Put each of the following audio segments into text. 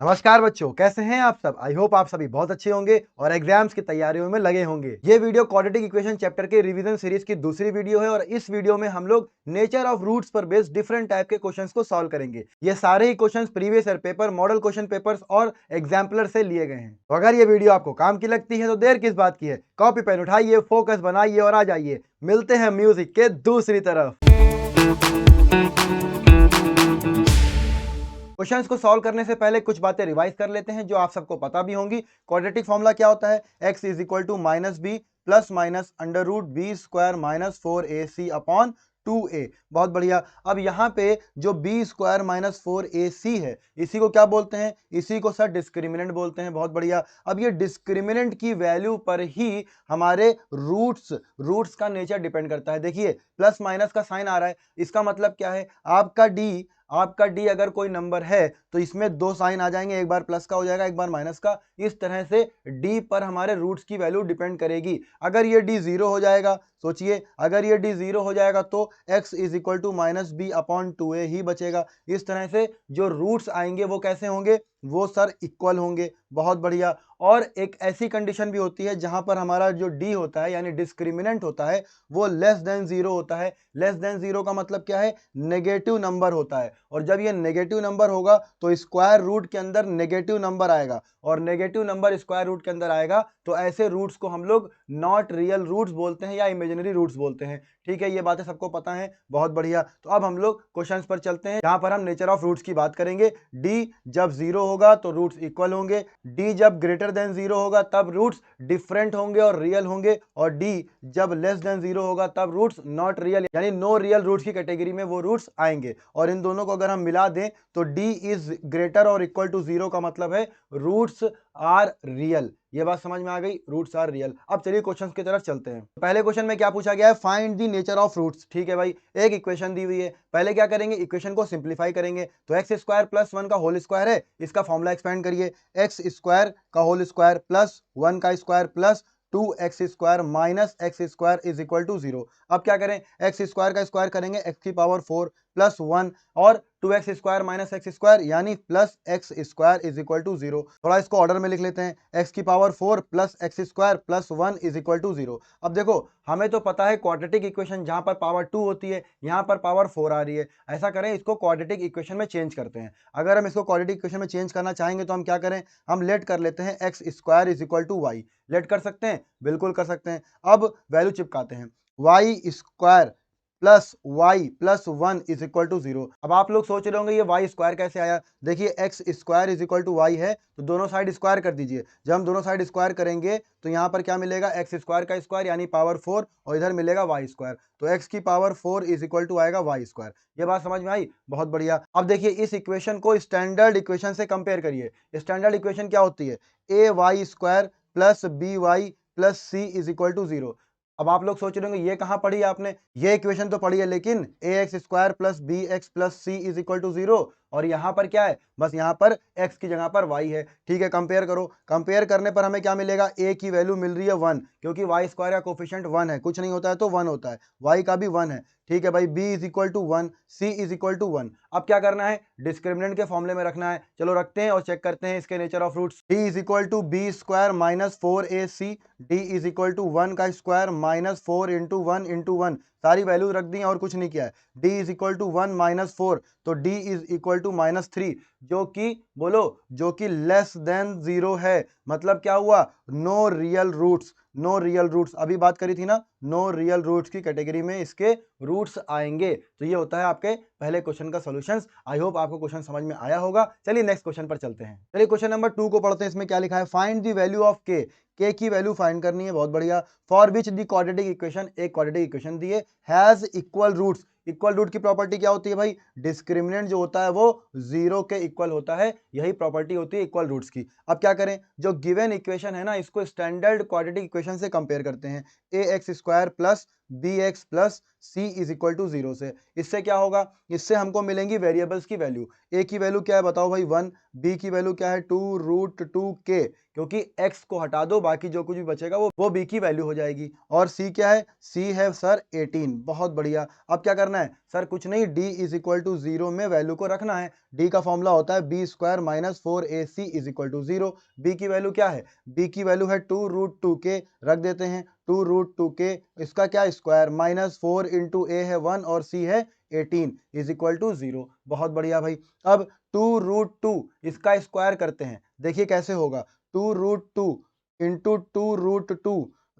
नमस्कार बच्चों, कैसे हैं आप सब। आई होप आप सभी बहुत अच्छे होंगे और एग्जाम्स की तैयारियों में लगे होंगे। ये वीडियो क्वाड्रेटिक इक्वेशन चैप्टर के रिवीजन सीरीज की दूसरी वीडियो है और इस वीडियो में हम लोग नेचर ऑफ रूट्स पर बेस्ड डिफरेंट टाइप के क्वेश्चंस को सॉल्व करेंगे। ये सारे ही questions previous year paper, model question papers और एग्जाम्पलर से लिए गए हैं। तो अगर ये वीडियो आपको काम की लगती है तो देर किस बात की है, कॉपी पेन उठाइए, फोकस बनाइए और आ जाइए। मिलते हैं म्यूजिक के दूसरी तरफ। क्वेश्चंस को सॉल्व करने से पहले कुछ बातें रिवाइज कर लेते हैं जो आप सबको पता भी होंगी। क्वाड्रेटिक फॉर्मूला क्या होता है? x is equal to minus B plus minus under root b square minus 4ac upon 2a। बहुत बढ़िया। अब यहाँ पे जो बी स्क्वायर माइनस 4ac है, इसी को क्या बोलते हैं? इसी को सर डिस्क्रिमिनेंट बोलते हैं। बहुत बढ़िया। अब ये डिस्क्रिमिनेंट की वैल्यू पर ही हमारे रूट्स का नेचर डिपेंड करता है। देखिए प्लस माइनस का साइन आ रहा है, इसका मतलब क्या है? आपका डी अगर कोई नंबर है तो इसमें दो साइन आ जाएंगे, एक बार प्लस का हो जाएगा, एक बार माइनस का। इस तरह से डी पर हमारे रूट्स की वैल्यू डिपेंड करेगी। अगर ये डी जीरो हो जाएगा, सोचिए, अगर ये डी जीरो हो जाएगा तो x is equal to minus b upon 2a ही बचेगा। इस तरह से जो रूट्स आएंगे वो कैसे होंगे? वो सर इक्वल होंगे। बहुत बढ़िया। और एक ऐसी कंडीशन भी होती है जहां पर हमारा जो डी होता है यानी डिस्क्रिमिनेंट होता है वो लेस देन जीरो होता है। लेस देन जीरो का मतलब क्या है? नेगेटिव नंबर होता है। और जब ये नेगेटिव नंबर होगा तो स्क्वायर रूट के अंदर नेगेटिव नंबर आएगा, और नेगेटिव नंबर स्क्वायर रूट के अंदर आएगा तो ऐसे रूट्स को हम लोग नॉट रियल रूट्स बोलते हैं या इमेजिनरी रूट्स बोलते हैं। ठीक है, ये बातें सबको पता है। बहुत बढ़िया। तो अब हम लोग क्वेश्चंस पर चलते हैं जहां पर हम नेचर ऑफ रूट्स की बात करेंगे। डी जब जीरो होगा तो रूट्स इक्वल होंगे, डी जब ग्रेटर देन जीरो होगा तब रूट्स डिफरेंट होंगे और रियल होंगे, और डी जब लेस देन जीरो होगा तब रूट्स नॉट रियल यानी नो रियल रूट्स की कैटेगरी में वो रूट्स आएंगे। और इन दोनों को अगर हम मिला दें तो डी इज ग्रेटर और इक्वल टू जीरो का मतलब है रूट्स आर रियल। ये बात समझ में आ गई? Roots are real. अब चलिए क्वेश्चंस की तरफ चलते हैं। पहले क्वेश्चन में क्या पूछा गया है? Find the nature of roots. ठीक है भाई, एक इक्वेशन दी हुई है, पहले क्या करेंगे? इक्वेशन को सिंप्लीफाई करेंगे। तो एक्स स्क्वायर प्लस वन का होल स्क्वायर है, इसका फॉर्मूला एक्सपेंड करिए। एक्स स्क्वायर का होल स्क्वायर प्लस वन का square plus 2x² minus x square is equal to zero. अब क्या करें? एक्स स्क्वायर का स्क्वायर करेंगे x की पावर 4 प्लस 1 और 2x² माइनस एक्स स्क्वायर यानी plus x square is equal to zero. थोड़ा इसको ऑर्डर में लिख लेते हैं। x की power 4 plus x square plus 1 is equal to zero. अब देखो, हमें तो पता है क्वाड्रेटिक इक्वेशन जहां पर पावर 2 होती है यहाँ पर पावर 4 आ रही है। ऐसा करें, इसको क्वाड्रेटिक इक्वेशन में चेंज करते हैं। अगर हम इसको क्वाड्रेटिक इक्वेशन में चेंज करना चाहेंगे तो हम क्या करें? हम लेट कर लेते हैं x square is equal to y. Let कर सकते हैं, बिल्कुल कर सकते हैं। अब वैल्यू चिपकाते हैं, y square plus y plus one is equal to zero. अब आप लोग सोच रहे होंगे ये वाई स्क्वायर कैसे आया? देखिए x square is equal to y है तो दोनों साइड स्क्वायर कर दीजिए। जब हम दोनों साइड स्क्वायर करेंगे तो यहाँ पर क्या मिलेगा? एक्स स्क्वायर का स्क्वायर यानी पावर 4 और इधर मिलेगा वाई स्क्वायर, तो एक्स की पावर 4 इज इक्वल टू आएगा वाई स्क्वायर। ये बात समझ में आई? बहुत बढ़िया। अब देखिए इस इक्वेशन को स्टैंडर्ड इक्वेशन से कंपेयर करिए। स्टैंडर्ड इक्वेशन क्या होती है? A Y square plus B Y plus C is equal to zero. अब आप लोग सोच रहे होंगे ये कहां पढ़ी आपने? ये इक्वेशन तो पढ़ी है, लेकिन A X square plus B X plus C is equal to zero, और यहाँ पर क्या है? बस यहाँ पर x की जगह पर y है। ठीक है, कंपेयर करो। कंपेयर करने पर हमें क्या मिलेगा? a की वैल्यू मिल रही है 1, क्योंकि y स्क्वायर का कोफिशिएंट 1 है, कुछ नहीं होता है तो 1 होता है, y का भी 1 है। ठीक है भाई, b is equal to 1, c is equal to 1। अब क्या करना है? डिस्क्रिमिनेंट के फॉर्मूले में रखना है। चलो रखते हैं और चेक करते हैं इसके nature of roots. d is equal to b square minus 4ac, d is equal to 1 का स्क्वायर माइनस 4 इंटू 1 इंटू 1, सारी वैल्यू रख दी और कुछ नहीं किया है। d is equal to 1 minus 4 तो d is equal to minus 3, जो कि बोलो, जो कि लेस देन जीरो है। मतलब क्या हुआ? No real roots. No real roots अभी बात करी थी ना, नो रियल रूट्स की कैटेगरी में इसके रूट्स आएंगे। तो ये होता है आपके पहले क्वेश्चन का सॉल्यूशंस। आई होप आपको क्वेश्चन समझ में आया होगा। चलिए नेक्स्ट क्वेश्चन पर चलते हैं। चलिए क्वेश्चन नंबर 2 को पढ़ते हैं। इसमें क्या लिखा है? फाइंड द वैल्यू ऑफ के की वैल्यू फाइंड करनी है। बहुत बढ़िया। For which the quadratic equation, एक क्वाड्रेटिक इक्वेशन दी है, has equal roots. Equal root की प्रॉपर्टी क्या होती है भाई? डिस्क्रिमिनेंट जो होता है वो जीरो के इक्वल होता है, यही प्रॉपर्टी होती है इक्वल रूट्स की। अब क्या करें? जो गिवन इक्वेशन है ना, इसको स्टैंडर्ड क्वाड्रेटिक इक्वेशन से कंपेयर करते हैं। A X square plus B X plus C is equal to 0 से। इससे क्या होगा, इससे हमको मिलेंगी वेरिएबल्स की वैल्यू। ए की वैल्यू क्या है बताओ भाई 1, बी की वैल्यू क्या है 2√2k, क्योंकि x को हटा दो बाकी जो कुछ भी बचेगा वो b की वैल्यू हो जाएगी। और c क्या है, c है सर 18। बहुत बढ़िया। अब क्या करना है सर, कुछ नहीं, d इज इक्वल टू 0 में वैल्यू को रखना है। d का फॉर्मूला होता है B square minus 4ac is equal to 0। b की वैल्यू क्या है, b की वैल्यू है 2√2k, रख देते हैं 2√2k, इसका क्या स्क्वायर माइनस 4 इंटू ए है 1 और c है 18 इज इक्वल टू 0। बहुत बढ़िया भाई। अब 2√2 इसका स्क्वायर करते हैं, देखिए कैसे होगा, 2√2 इंटू 2√2,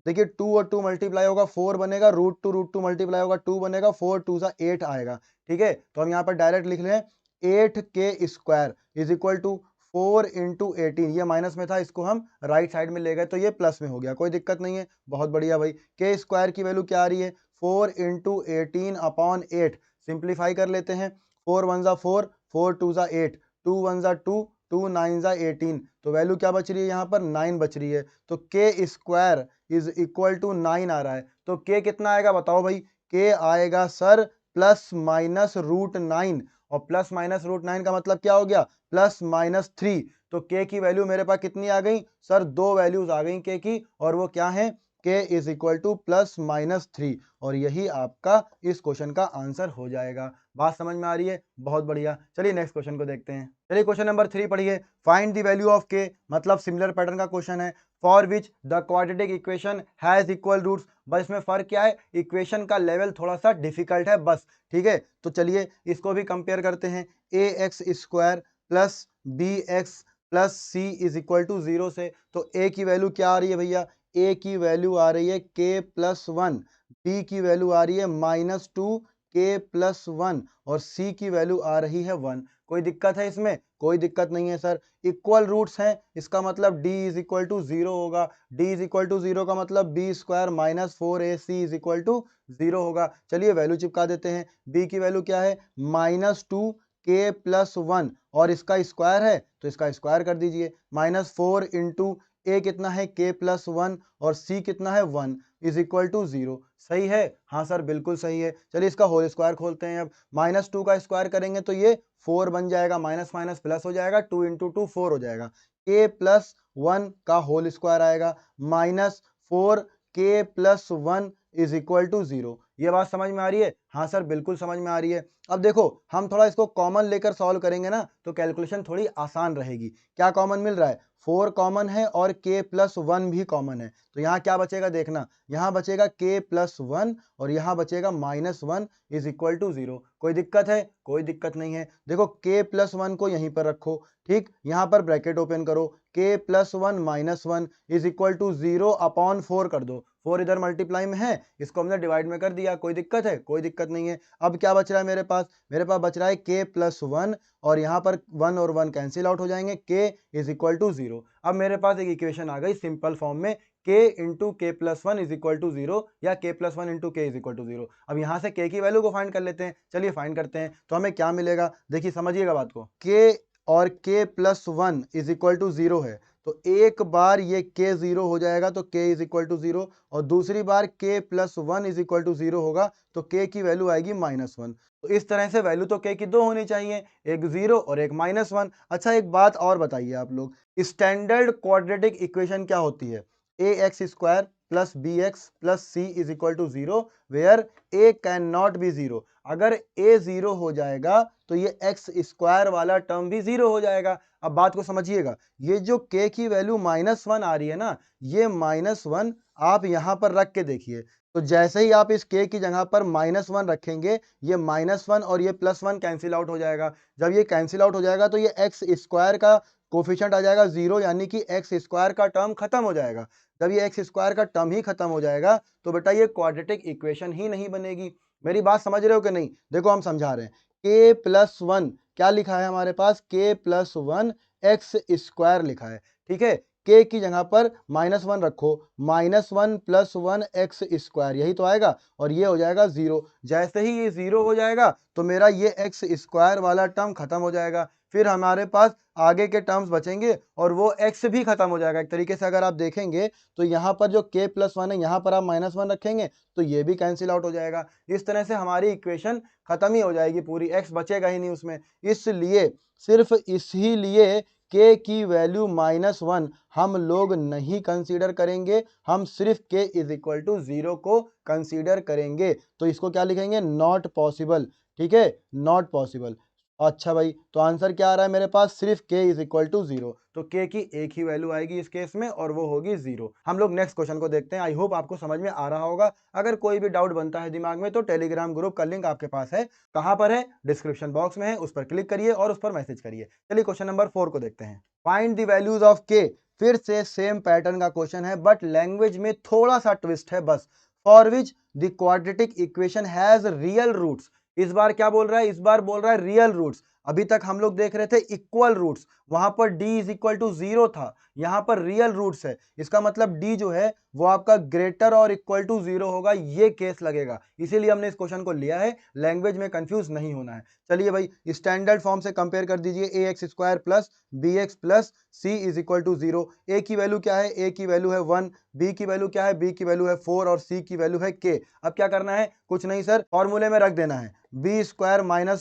देखिए 2 और 2 मल्टीप्लाई होगा 4 बनेगा, √2 मल्टीप्लाई होगा 2 बनेगा, 4 2 सा 8 आएगा। ठीक है, तो हम यहाँ पर डायरेक्ट लिख लें 8k square is equal to 4 into 18, ये माइनस में था, इसको हम राइट साइड में ले गए तो ये प्लस में हो गया, कोई दिक्कत नहीं है। बहुत बढ़िया भाई। के स्क्वायर की वैल्यू क्या आ रही है, 4 इंटू 18 अपॉन 8, सिंप्लीफाई कर लेते हैं, 4 1 ज़ा 4, 4 2 ज़ा 8, 2 1 ज़ा 2, 2 9 ज़ा 18, तो वैल्यू क्या बच रही है यहाँ पर 9 बच रही है। तो के स्क्वायर इज इक्वल टू 9 आ रहा है, तो के कितना आएगा बताओ भाई, के आएगा सर प्लस माइनस √9, और प्लस माइनस √9 का मतलब क्या हो गया, प्लस माइनस 3। तो के की वैल्यू मेरे पास कितनी आ गई सर, दो वैल्यूज आ गई के की, और वो क्या है, के is equal two plus minus 3, और यही आपका इस क्वेश्चन का आंसर हो जाएगा। बात समझ में आ रही है, बहुत बढ़िया। चलिए नेक्स्ट क्वेश्चन को देखते हैं। चलिए क्वेश्चन नंबर 3 पढ़िए। Find the value of k, मतलब सिमिलर पैटर्न का क्वेश्चन है, for which the quadratic equation has equal roots. बस इसमें फर्क क्या है, इक्वेशन का लेवल थोड़ा सा डिफिकल्ट है बस। ठीक है, तो चलिए इसको भी कंपेयर करते हैं, A X square plus B X plus C is equal to 0 से। तो ए की वैल्यू क्या आ रही है भैया, ए की वैल्यू आ रही है के प्लस 1, बी की वैल्यू आ रही है माइनस 2 के प्लस 1, और सी की वैल्यू आ रही है 1। कोई दिक्कत है इसमें, कोई दिक्कत नहीं है सर। इक्वल रूट्स हैं, इसका मतलब d इज इक्वल टू 0 होगा, d इज इक्वल टू 0 का मतलब b square minus 4ac is equal to 0 होगा। चलिए वैल्यू चिपका देते हैं, b की वैल्यू क्या है -2 के प्लस 1, और इसका स्क्वायर है तो इसका स्क्वायर कर दीजिए, -4 इंटू ए कितना है के प्लस 1, और सी कितना है 1 इज इक्वल टू 0। सही है, हाँ सर बिल्कुल सही है। चलिए इसका होल स्क्वायर खोलते हैं। अब -2 का स्क्वायर करेंगे तो ये 4 बन जाएगा, माइनस माइनस प्लस हो जाएगा, 2 इंटू 2 4 हो जाएगा, के प्लस 1 का होल स्क्वायर आएगा, -4 के प्लस 1 इज इक्वल टू 0। ये बात समझ में आ रही है, हाँ सर बिल्कुल समझ में आ रही है। अब देखो हम थोड़ा इसको कॉमन लेकर सॉल्व करेंगे ना, तो कैलकुलेशन थोड़ी आसान रहेगी। क्या कॉमन मिल रहा है, 4 कॉमन है और k प्लस 1 भी कॉमन है, तो यहाँ क्या बचेगा देखना, यहाँ बचेगा k प्लस 1 और यहाँ बचेगा -1 इज इक्वल टू 0। कोई दिक्कत है, कोई दिक्कत नहीं है। देखो k प्लस 1 को यहीं पर रखो, ठीक, यहाँ पर ब्रैकेट ओपन करो, k plus 1 -1 is equal to 0 upon 4 कर दो, 4 इधर मल्टीप्लाई में है, इसको हमने डिवाइड में कर दिया। कोई दिक्कत है, कोई दिक्कत नहीं है। अब क्या बच रहा है मेरे पास, मेरे पास बच रहा है k प्लस 1, और यहाँ पर 1 और 1 कैंसिल आउट हो जाएंगे, k इज इक्वल टू 0। अब मेरे पास एक इक्वेशन आ गई सिंपल फॉर्म में, k इंटू के प्लस 1 इज इक्वल टू 0, या k प्लस 1 इंटू के इज इक्वल टू 0। अब यहाँ से k की वैल्यू को फाइंड कर लेते हैं। चलिए फाइंड करते हैं, तो हमें क्या मिलेगा, देखिए समझिएगा बात को, k और k plus 1 is equal to 0 है, तो एक बार ये k 0 हो जाएगा तो k इज इक्वल टू 0, और दूसरी बार k plus 1 is equal to 0 होगा तो k की वैल्यू आएगी -1। तो इस तरह से वैल्यू तो k की दो होनी चाहिए, एक 0 और एक -1। अच्छा एक बात और बताइए आप लोग, स्टैंडर्ड क्वाड्रेटिक इक्वेशन क्या होती है, A X square plus B X plus C is equal to 0 where A can not be 0। अगर a 0 हो जाएगा तो ये एक्स स्क्वायर वाला टर्म भी 0 हो जाएगा। अब बात को समझिएगा, ये जो k की वैल्यू -1 आ रही है ना, ये -1 आप यहाँ पर रख के देखिए, तो जैसे ही आप इस k की जगह पर -1 रखेंगे, ये -1 और ये +1 कैंसिल आउट हो जाएगा। जब ये कैंसिल आउट हो जाएगा तो ये एक्स स्क्वायर का कोफिशिएंट आ जाएगा 0, यानी कि एक्स स्क्वायर का टर्म खत्म हो जाएगा। जब ये एक्स स्क्वायर का टर्म ही खत्म हो जाएगा तो बेटा ये क्वाड्रेटिक इक्वेशन ही नहीं बनेगी। मेरी बात समझ रहे हो कि नहीं, देखो हम समझा रहे हैं, k प्लस 1 क्या लिखा है हमारे पास, k प्लस 1 एक्स स्क्वायर लिखा है, ठीक है, के की जगह पर -1 रखो, -1 + 1 एक्स स्क्वायर, यही तो आएगा और ये हो जाएगा 0। जैसे ही ये 0 हो जाएगा तो मेरा ये एक्स स्क्वायर वाला टर्म खत्म हो जाएगा, फिर हमारे पास आगे के टर्म्स बचेंगे और वो एक्स भी खत्म हो जाएगा। एक तरीके से अगर आप देखेंगे तो यहाँ पर जो k + 1 है, यहाँ पर आप -1 रखेंगे तो ये भी कैंसिल आउट हो जाएगा। इस तरह से हमारी इक्वेशन खत्म ही हो जाएगी पूरी, एक्स बचेगा ही नहीं उसमें। इसलिए सिर्फ इसीलिए k की वैल्यू -1 हम लोग नहीं कंसीडर करेंगे, हम सिर्फ k = 0 को कंसीडर करेंगे। तो इसको क्या लिखेंगे, नॉट पॉसिबल। ठीक है, नॉट पॉसिबल। अच्छा भाई, तो आंसर क्या आ रहा है मेरे पास, सिर्फ k = 0। तो k की एक ही वैल्यू आएगी इस केस में और वो होगी 0। हम लोग नेक्स्ट क्वेश्चन को देखते हैं। आई होप आपको समझ में आ रहा होगा। अगर कोई भी डाउट बनता है दिमाग में तो टेलीग्राम ग्रुप का लिंक आपके पास है। कहां पर है, डिस्क्रिप्शन बॉक्स में है, उस पर क्लिक करिए और उस पर मैसेज करिए। चलिए क्वेश्चन नंबर 4 को देखते हैं। Find the values of k। फिर से सेम पैटर्न का क्वेश्चन है बट लैंग्वेज में थोड़ा सा ट्विस्ट है बस। For which the quadratic equation has real roots. इस बार क्या बोल रहा है, इस बार बोल रहा है रियल रूट्स। अभी तक हम लोग देख रहे थे इक्वल रूट्स, वहां पर d = 0 था, यहां पर रियल रूट्स है। इसका मतलब d जो है वो आपका ग्रेटर और इक्वल टू 0 होगा, ये केस लगेगा। इसीलिए हमने इस क्वेश्चन को लिया है, लैंग्वेज में कंफ्यूज नहीं होना है। चलिए भाई, स्टैंडर्ड फॉर्म से कंपेयर कर दीजिए, ax² + bx + c = 0। a की वैल्यू क्या है, a की वैल्यू है 1, b की वैल्यू क्या है, b की वैल्यू है 4 और c की वैल्यू है k। अब क्या करना है, कुछ नहीं सर, फॉर्मूले में रख देना है। b² -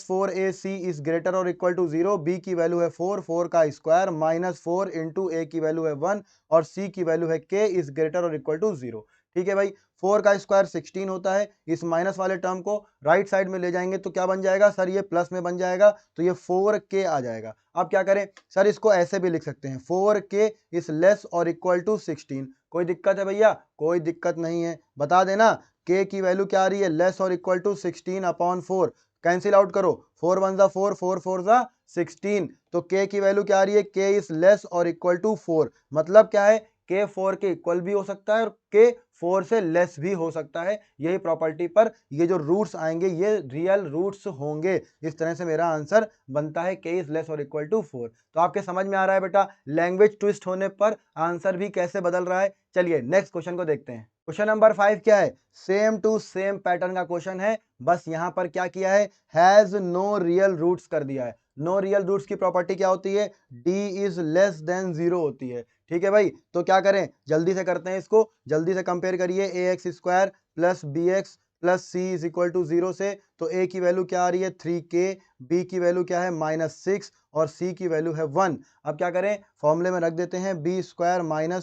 4ac इज ग्रेटर और इक्वल टू 0। b की वैल्यू है 4, 4 का स्क्वायर -4 इंटू a की वैल्यू है 1 और c की वैल्यू है k इज ग्रेटर और इक्वल टू 0। ठीक है भाई, 4 का स्क्वायर 16 होता है। इस माइनस वाले टर्म को राइट साइड में ले जाएंगे तो क्या बन जाएगा सर, ये प्लस में बन जाएगा तो ये 4k आ जाएगा। अब क्या करें सर, इसको ऐसे भी लिख सकते हैं, 4k इज लेस और इक्वल टू 16। कोई दिक्कत है भैया, कोई दिक्कत नहीं है, बता देना k की वैल्यू क्या आ रही है, लेस और इक्वल टू 16/4। कैंसिल आउट करो, 4 1 जा 4, 4 4 जा 16। तो k की वैल्यू क्या आ रही है, k इज लेस और इक्वल टू 4। मतलब क्या है, k 4 के इक्वल भी हो सकता है और k 4 से लेस भी हो सकता है। यही प्रॉपर्टी पर ये जो रूट्स आएंगे ये रियल रूट्स होंगे। इस तरह से मेरा आंसर बनता है k इज लेस और इक्वल टू 4। तो आपके समझ में आ रहा है बेटा, लैंग्वेज ट्विस्ट होने पर आंसर भी कैसे बदल रहा है। चलिए नेक्स्ट क्वेश्चन को देखते हैं। क्वेश्चन नंबर 5 क्या है, सेम टू सेम पैटर्न का क्वेश्चन है, बस यहां पर क्या किया है, हैज नो रियल रूट्स कर दिया है। नो रियल रूट्स की प्रॉपर्टी क्या होती है, d इज लेस देन 0 होती है। ठीक है भाई, तो क्या करें, जल्दी से करते हैं इसको, जल्दी से कंपेयर करिए, ax² + bx + c = 0 से। तो a की वैल्यू क्या आ रही है 3k, b की वैल्यू क्या है -6 और c की वैल्यू है 1। अब क्या करें, फॉर्मूले में रख देते हैं, b² -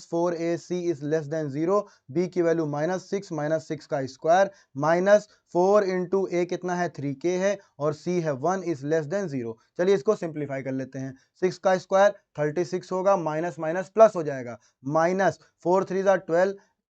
4ac is less than 0। b की वैल्यू -6 -6 का स्क्वायर -4 इंटू a कितना है 3k है और c है 1 इज लेस देन 0। चलिए इसको सिंप्लीफाई कर लेते हैं, 6 का स्क्वायर 36 होगा, माइनस माइनस प्लस हो जाएगा, -4 3 जा 12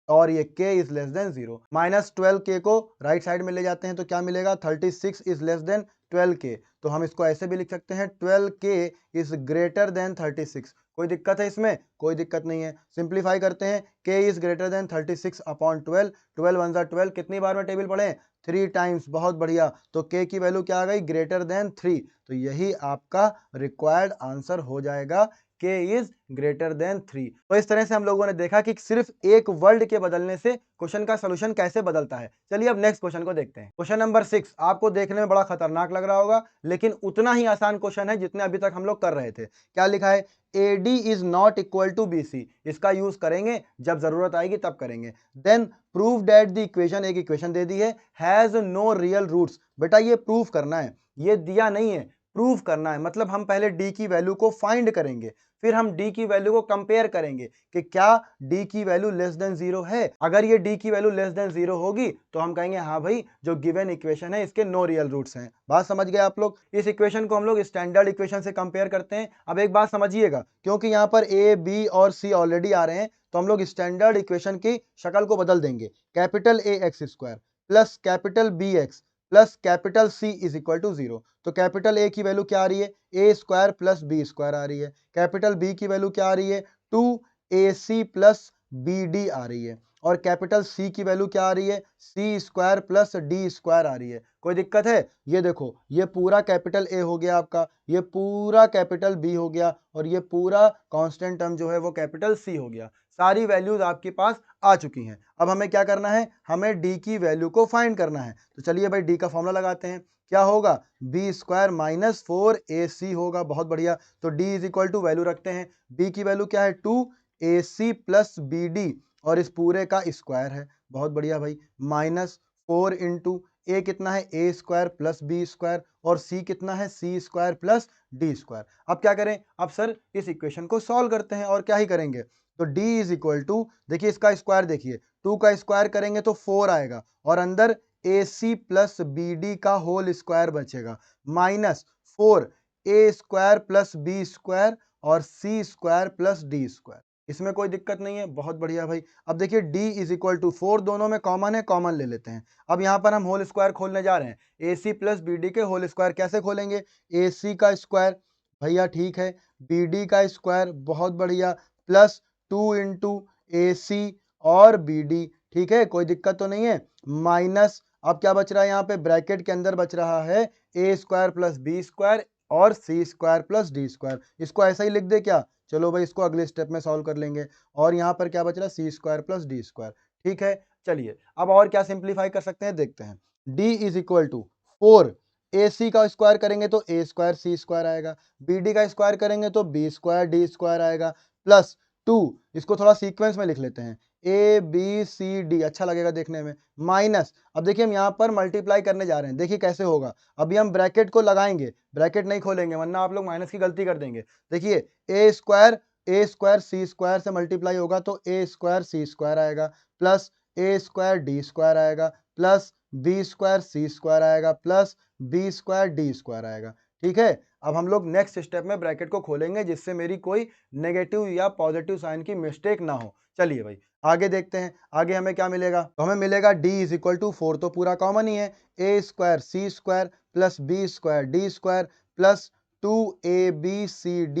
और ये k is less than 0। -12k को राइट साइड में ले जाते हैं तो क्या मिलेगा, 36 इज लेस देन 12k। तो हम इसको ऐसे भी लिख सकते हैं, 12k इज ग्रेटर देन 36। कोई दिक्कत है इसमें, कोई दिक्कत नहीं है। सिंप्लीफाई करते हैं, k इज ग्रेटर देन 36/12। 12 1 जा 12, कितनी बार में टेबल पढ़े, 3 टाइम्स, बहुत बढ़िया। तो k की वैल्यू क्या आ गई, ग्रेटर देन 3। तो यही आपका रिक्वायर्ड आंसर हो जाएगा, k इज ग्रेटर देन 3। तो इस तरह से हम लोगों ने देखा कि सिर्फ एक वर्ड के बदलने से क्वेश्चन का सॉल्यूशन कैसे बदलता है। चलिए अब नेक्स्ट क्वेश्चन को देखते हैं। क्वेश्चन नंबर 6 आपको देखने में बड़ा खतरनाक लग रहा होगा, लेकिन उतना ही आसान क्वेश्चन है जितने अभी तक हम लोग कर रहे थे। क्या लिखा है, AD is not equal to BC। इसका यूज करेंगे जब जरूरत आएगी तब करेंगे। Then prove that the equation, एक इक्वेशन दे दी है, हैज नो रियल रूट्स। बेटा ये प्रूव करना है, ये दिया नहीं है, प्रूव करना है। मतलब हम पहले d की वैल्यू को फाइंड करेंगे, फिर हम d की वैल्यू को कंपेयर करेंगे कि क्या d की वैल्यू लेस देन 0 है। अगर ये d की वैल्यू लेस देन 0 होगी तो हम कहेंगे हाँ भाई जो गिवन इक्वेशन है इसके नो रियल रूट्स हैं। बात समझ गए आप लोग। इस इक्वेशन को हम लोग स्टैंडर्ड इक्वेशन से कंपेयर करते हैं। अब एक बात समझिएगा, क्योंकि यहाँ पर a b और c ऑलरेडी आ रहे हैं तो हम लोग स्टैंडर्ड इक्वेशन की शक्ल को बदल देंगे। Capital ax² plus capital bx plus capital c is equal to 0। तो कैपिटल a की वैल्यू क्या आ रही है, a² + b² आ रही है। कैपिटल b की वैल्यू क्या आ रही है, 2ac + बी डी आ रही है और कैपिटल सी की वैल्यू क्या आ रही है, सी स्क्वायर प्लस डी स्क्वायर आ रही है। कोई दिक्कत है? ये देखो, ये पूरा कैपिटल ए हो गया आपका, ये पूरा कैपिटल बी हो गया और ये पूरा कांस्टेंट टर्म जो है वो कैपिटल सी हो गया। सारी वैल्यूज आपके पास आ चुकी हैं। अब हमें क्या करना है, हमें डी की वैल्यू को फाइंड करना है। तो चलिए भाई डी का फॉर्मूला लगाते हैं। क्या होगा, बी स्क्वायर माइनस 4ac होगा। बहुत बढ़िया। तो D is equal to value रखते हैं, बी की वैल्यू क्या है 2ac प्लस बी डी और इस पूरे का स्क्वायर है। बहुत बढ़िया भाई, माइनस 4 इंटू ए कितना है A square plus B square और सी कितना है सी स्क्वायर प्लस डी स्क्वायर। अब क्या करें, अब सर इस इक्वेशन को सॉल्व करते हैं और क्या ही करेंगे। तो d इज इक्वल टू, देखिए इसका स्क्वायर देखिए, 2 का स्क्वायर करेंगे तो 4 आएगा और अंदर ए सी प्लस बी डी का होल स्क्वायर बचेगा माइनस 4 ए स्क्वायर प्लस बी स्क्वायर और सी स्क्वायर प्लस डी स्क्वायर। इसमें कोई दिक्कत नहीं है। बहुत बढ़िया भाई। अब देखिए d इज इक्वल टू 4 दोनों में कॉमन है, कॉमन ले लेते हैं। अब यहाँ पर हम होल स्क्वायर खोलने जा रहे हैं, ए सी प्लस बी डी के होल स्क्वायर कैसे खोलेंगे, ए सी का स्क्वायर भैया ठीक है, बी डी का स्क्वायर बहुत बढ़िया, प्लस 2 इंटू ए सी और बी डी, ठीक है कोई दिक्कत तो नहीं है, माइनस अब क्या बच रहा है यहाँ पे ब्रैकेट के अंदर बच रहा है A square plus B square और सी स्क्वायर प्लस डी स्क्वायर। इसको ऐसा ही लिख दे क्या, चलो भाई इसको अगले स्टेप में सॉल्व कर लेंगे। और यहाँ पर क्या बच रहा है सी स्क्वायर प्लस डी स्क्वायर। ठीक है, चलिए अब और क्या सिंप्लीफाई कर सकते हैं देखते हैं। डी इज इक्वल टू 4 ए सी का स्क्वायर करेंगे तो ए स्क्वायर सी स्क्वायर आएगा, बी डी का स्क्वायर करेंगे तो बी स्क्वायर डी स्क्वायर आएगा, प्लस 2, इसको थोड़ा सीक्वेंस में लिख लेते हैं, ए बी सी डी अच्छा लगेगा देखने में, माइनस अब देखिए हम यहाँ पर मल्टीप्लाई करने जा रहे हैं, देखिए कैसे होगा। अभी हम ब्रैकेट को लगाएंगे, ब्रैकेट नहीं खोलेंगे वरना आप लोग माइनस की गलती कर देंगे। देखिए ए स्क्वायर सी स्क्वायर से मल्टीप्लाई होगा तो ए स्क्वायर सी स्क्वायर आएगा, plus A square D square आएगा, plus B square C square आएगा, plus B square D square आएगा। ठीक है, अब हम लोग नेक्स्ट स्टेप में ब्रैकेट को खोलेंगे जिससे मेरी कोई नेगेटिव या पॉजिटिव साइन की मिस्टेक ना हो। चलिए भाई आगे देखते हैं, आगे हमें क्या मिलेगा, तो हमें मिलेगा d इज इक्वल टू 4 तो पूरा कॉमन ही है, A square C square plus B square D square plus 2abcd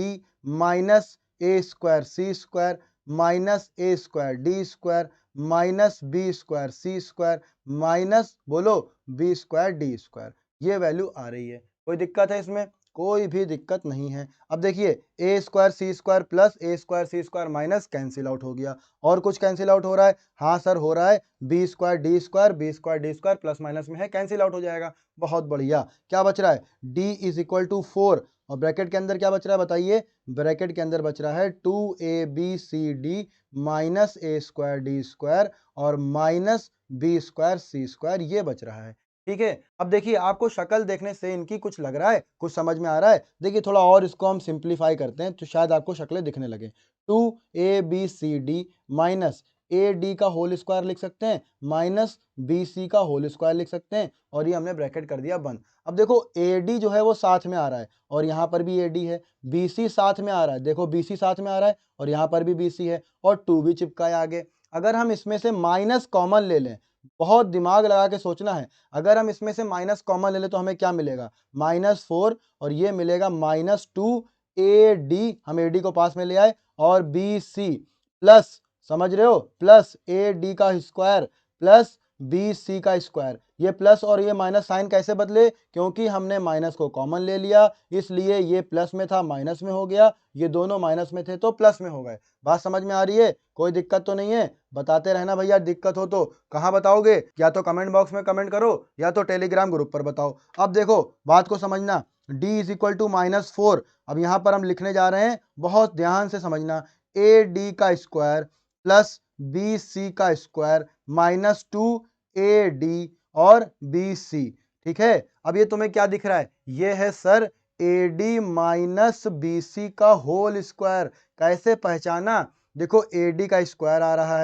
minus A square C square minus A square D square minus B square C square minus बोलो B square D square. ये value आ रही है। कोई दिक्कत है इसमें, कोई भी दिक्कत नहीं है। अब देखिए A square C square plus A square C square minus cancel out हो गया। और कुछ कैंसिल आउट हो रहा है, हाँ सर हो रहा है, B square D square plus minus में है कैंसिल आउट हो जाएगा। बहुत बढ़िया। क्या बच रहा है, डी इज इक्वल टू 4 और ब्रैकेट के अंदर क्या बच रहा है बताइए, ब्रैकेट के अंदर बच रहा है 2abcd minus A square D square और minus B square C square, ये बच रहा है। ठीक है, अब देखिए आपको शक्ल देखने से इनकी कुछ लग रहा है, कुछ समझ में आ रहा है। देखिए थोड़ा और इसको हम सिंप्लीफाई करते हैं तो शायद आपको शक्लें दिखने लगे। 2abcd माइनस ए डी का होल स्क्वायर लिख सकते हैं माइनस बी सी का होल स्क्वायर लिख सकते हैं और ये हमने ब्रैकेट कर दिया बंद। अब देखो ए डी जो है वो साथ में आ रहा है और यहाँ पर भी ए डी है, बी सी साथ में आ रहा है, देखो बी सी साथ में आ रहा है और यहाँ पर भी बी सी है और 2 भी चिपकाए आगे। अगर हम इसमें से माइनस कॉमन ले लें, बहुत दिमाग लगा के सोचना है, अगर हम इसमें से माइनस कॉमन ले लें तो हमें क्या मिलेगा, -4 और ये मिलेगा -2AD, हम AD को पास में ले आए और BC प्लस, समझ रहे हो, प्लस AD का स्क्वायर प्लस BC का स्क्वायर। ये प्लस और ये माइनस साइन कैसे बदले, क्योंकि हमने माइनस को कॉमन ले लिया इसलिए ये प्लस में था माइनस में हो गया, ये दोनों माइनस में थे तो प्लस में हो गए। बात समझ में आ रही है, कोई दिक्कत तो नहीं है, बताते रहना भैया, दिक्कत हो तो कहाँ बताओगे, या तो कमेंट बॉक्स में कमेंट करो या तो टेलीग्राम ग्रुप पर बताओ। अब देखो बात को समझना, d इज इक्वल टू -4, अब यहाँ पर हम लिखने जा रहे हैं, बहुत ध्यान से समझना, AD का स्क्वायर प्लस BC का स्क्वायर माइनस 2AD और BC। ठीक है, अब ये तुम्हें क्या दिख रहा है, ये है सर AD माइनस BC का होल स्क्वायर। कैसे पहचाना, देखो AD का स्क्वायर आ रहा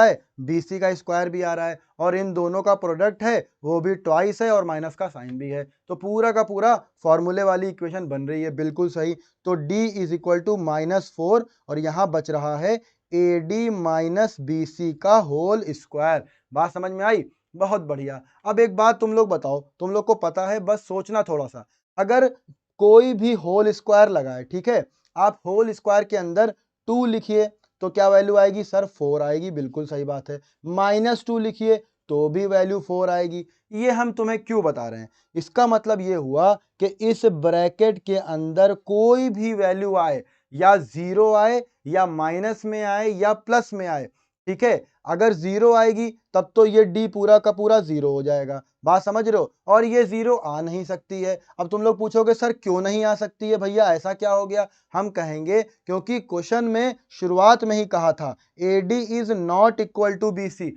है, BC का स्क्वायर भी आ रहा है और इन दोनों का प्रोडक्ट है वो भी ट्वाइस है और माइनस का साइन भी है, तो पूरा का पूरा फॉर्मूले वाली इक्वेशन बन रही है, बिल्कुल सही। तो d इज इक्वल टू -4 और यहाँ बच रहा है AD माइनस BC का होल स्क्वायर। बात समझ में आई, बहुत बढ़िया। अब एक बात तुम लोग बताओ, तुम लोग को पता है, बस सोचना थोड़ा सा, अगर कोई भी होल स्क्वायर लगाए, ठीक है, आप होल स्क्वायर के अंदर 2 लिखिए तो क्या वैल्यू आएगी सर? 4 आएगी। बिल्कुल सही बात है। -2 लिखिए तो भी वैल्यू 4 आएगी। ये हम तुम्हें क्यों बता रहे हैं? इसका मतलब ये हुआ कि इस ब्रैकेट के अंदर कोई भी वैल्यू आए, या 0 आए, या माइनस में आए, या प्लस में आए, ठीक है, अगर 0 आएगी तब तो ये डी पूरा का पूरा 0 हो जाएगा। बात समझ रहे हो? और ये 0 आ नहीं सकती है। अब तुम लोग पूछोगे सर क्यों नहीं आ सकती है भैया, ऐसा क्या हो गया? हम कहेंगे क्योंकि क्वेश्चन में शुरुआत में ही कहा था AD is not equal to BC।